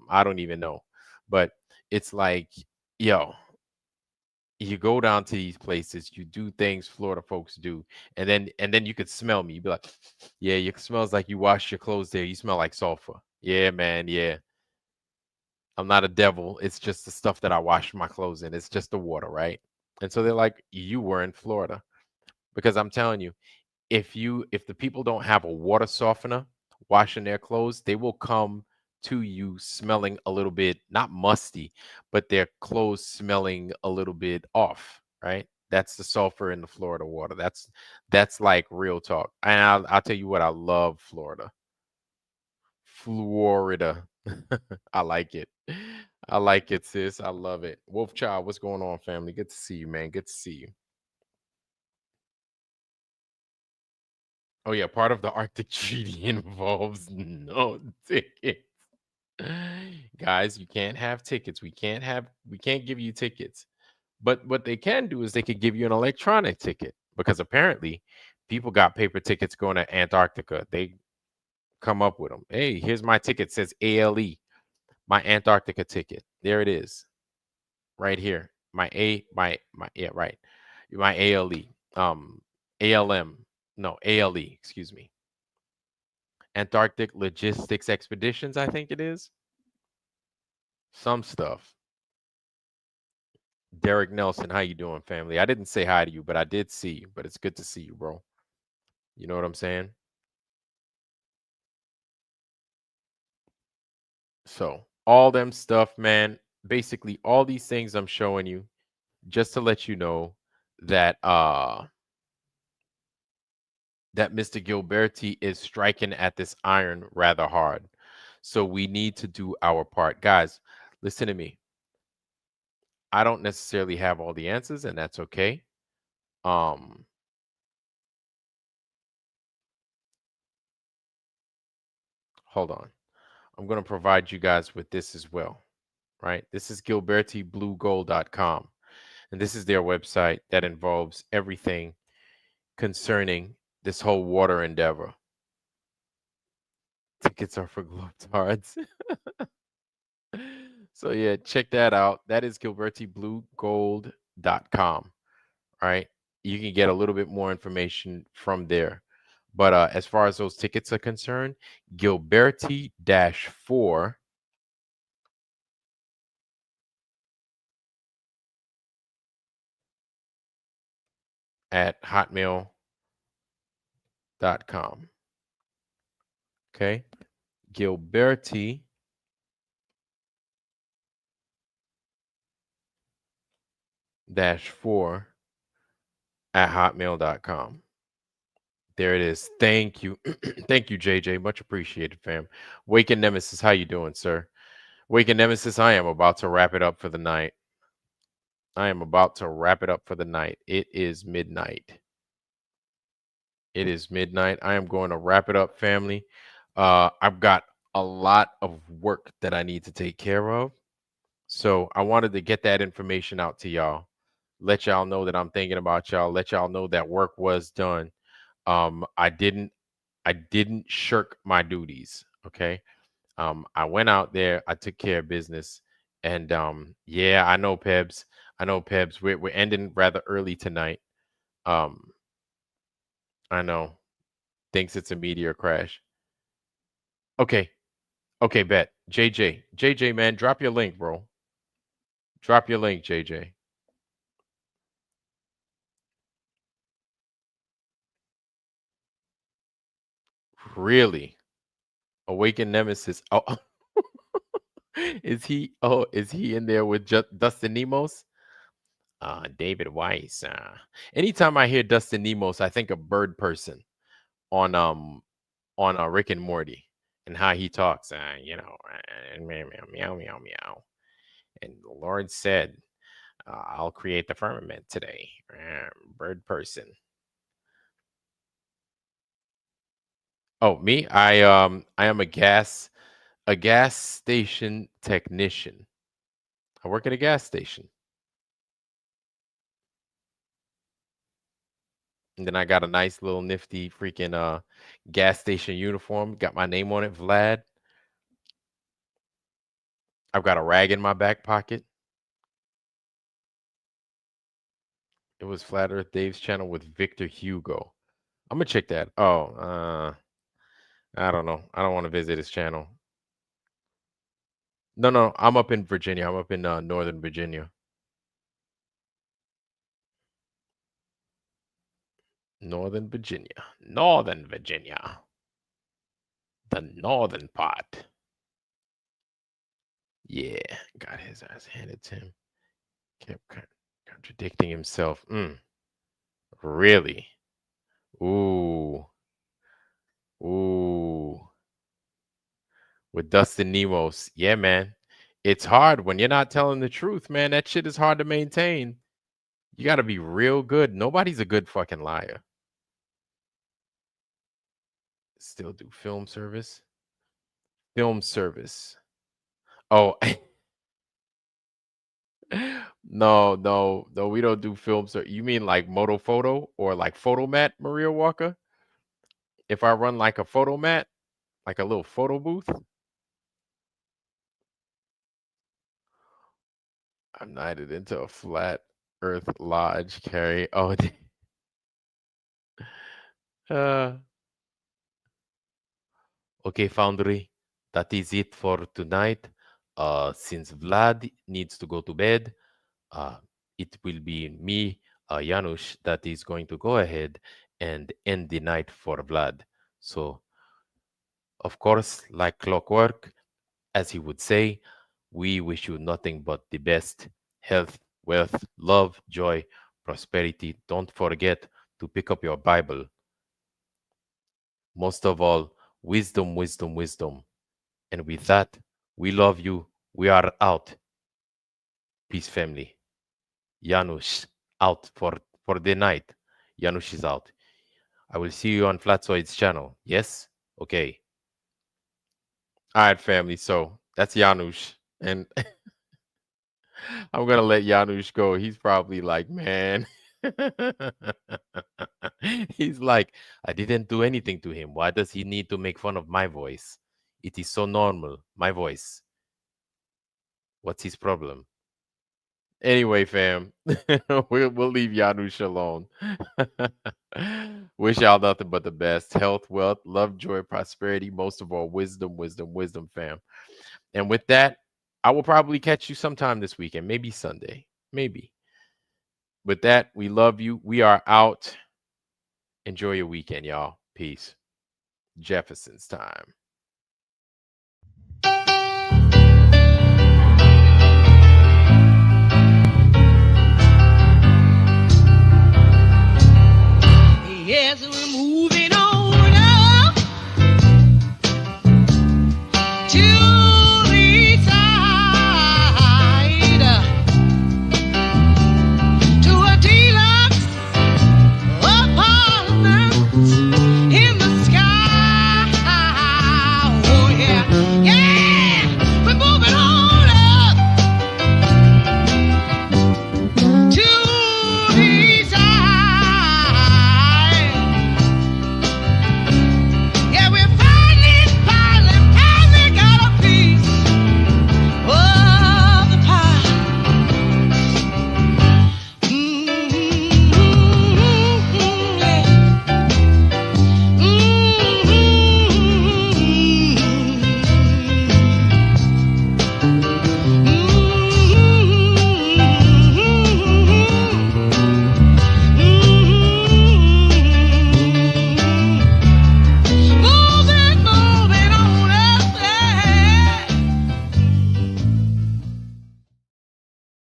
Speaker 1: I don't even know. But it's like, yo, you go down to these places, you do things Florida folks do, and then you could smell me. You'd be like, yeah, it smells like you washed your clothes there. You smell like sulfur. Yeah, man. Yeah. I'm not a devil. It's just the stuff that I wash my clothes in. It's just the water, right? And so they're like, you were in Florida. Because I'm telling you, if the people don't have a water softener washing their clothes, they will come to you smelling a little bit, not musty, but their clothes smelling a little bit off, right? That's the sulfur in the Florida water. That's like real talk. And I'll tell you what, I love Florida. Florida. I like it. I like it, sis. I love it. Wolf Child, what's going on, family? Good to see you, man. Good to see you. Oh yeah, part of the Arctic Treaty involves no tickets. Guys, you can't have tickets. We can't give you tickets. But what they can do is they could give you an electronic ticket because apparently people got paper tickets going to Antarctica. They come up with them. Hey, here's my ticket. It says ALE, my Antarctica ticket. There it is. Right here. My yeah, right. My ALE. ALM. No, ALE, excuse me. Antarctic Logistics Expeditions, I think it is. Some stuff. Derek Nelson, how you doing, family? I didn't say hi to you, but I did see you. But it's good to see you, bro. You know what I'm saying? So all them stuff, man. Basically, all these things I'm showing you, just to let you know that that Mr. Gilberti is striking at this iron rather hard. So we need to do our part. Guys, listen to me. I don't necessarily have all the answers, and that's okay. Um, hold on. I'm going to provide you guys with this as well, right? This is gilbertibluegold.com, and this is their website that involves everything concerning this whole water endeavor. Tickets are for globetards. So yeah, check that out. That is gilbertibluegold.com, right? You can get a little bit more information from there. But as far as those tickets are concerned, Gilberti-4 at hotmail.com. Okay. Gilberti -4 at hotmail.com. There it is. Thank you. Thank you, JJ. Much appreciated, fam. Waken Nemesis, how you doing, sir? Waken Nemesis, I am about to wrap it up for the night. I am about to wrap it up for the night. It is midnight. It is midnight. I am going to wrap it up, family. I've got a lot of work that I need to take care of. So I wanted to get that information out to y'all. Let y'all know that I'm thinking about y'all. Let y'all know that work was done. I didn't shirk my duties. Okay. I went out there, I took care of business, and yeah, I know Pebs. I know Pebs. We're ending rather early tonight. Um, I know. Thinks it's a meteor crash. Okay. Okay, bet. JJ, man, drop your link, bro. Drop your link, JJ. Really? Awaken Nemesis. Oh, is he? Oh, is he in there with Dustin Nemos? David Weiss. Anytime I hear Dustin Nemos, I think of Bird Person on Rick and Morty and how he talks. Meow meow meow meow meow. And the Lord said, "I'll create the firmament today." Bird Person. Oh, me? I am a gas station technician. I work at a gas station. And then I got a nice little nifty freaking gas station uniform. Got my name on it, Vlad. I've got a rag in my back pocket. It was Flat Earth Dave's channel with Victor Hugo. I'm gonna check that. Oh, I don't know. I don't want to visit his channel. No, I'm up in Virginia. I'm up in Northern Virginia. Northern Virginia. Northern Virginia. The northern part. Yeah, got his ass handed to him. Kept contradicting himself. Really? Ooh. Ooh. With Dustin Nemos. Yeah, man. It's hard when you're not telling the truth, man. That shit is hard to maintain. You got to be real good. Nobody's a good fucking liar. Still do film service. Film service. Oh, no. We don't do film service. You mean like Moto Photo or like Photomat, Maria Walker? If I run like a Photomat, like a little photo booth, I'm knighted into a flat Earth lodge. Carry. Oh, uh, okay, Foundry. That is it for tonight. Since Vlad needs to go to bed, it will be me, Janusz, that is going to go ahead and end the night for Vlad. So, of course, like clockwork, as he would say, we wish you nothing but the best health, wealth, love, joy, prosperity. Don't forget to pick up your Bible. Most of all, wisdom, wisdom, wisdom. And with that, we love you. We are out. Peace, family. Janusz out for the night. Janusz is out. I will see you on Flatsoid's channel. Yes? Okay. All right, family. So that's Janusz. And I'm going to let Janusz go. He's probably like, man. He's like, I didn't do anything to him. Why does he need to make fun of my voice? It is so normal. My voice. What's his problem? Anyway, fam, we'll leave Janusz alone. Wish y'all nothing but the best. Health, wealth, love, joy, prosperity. Most of all, wisdom, wisdom, wisdom, fam. And with that, I will probably catch you sometime this weekend, maybe Sunday, maybe. With that, we love you. We are out. Enjoy your weekend, y'all. Peace. Jefferson's time.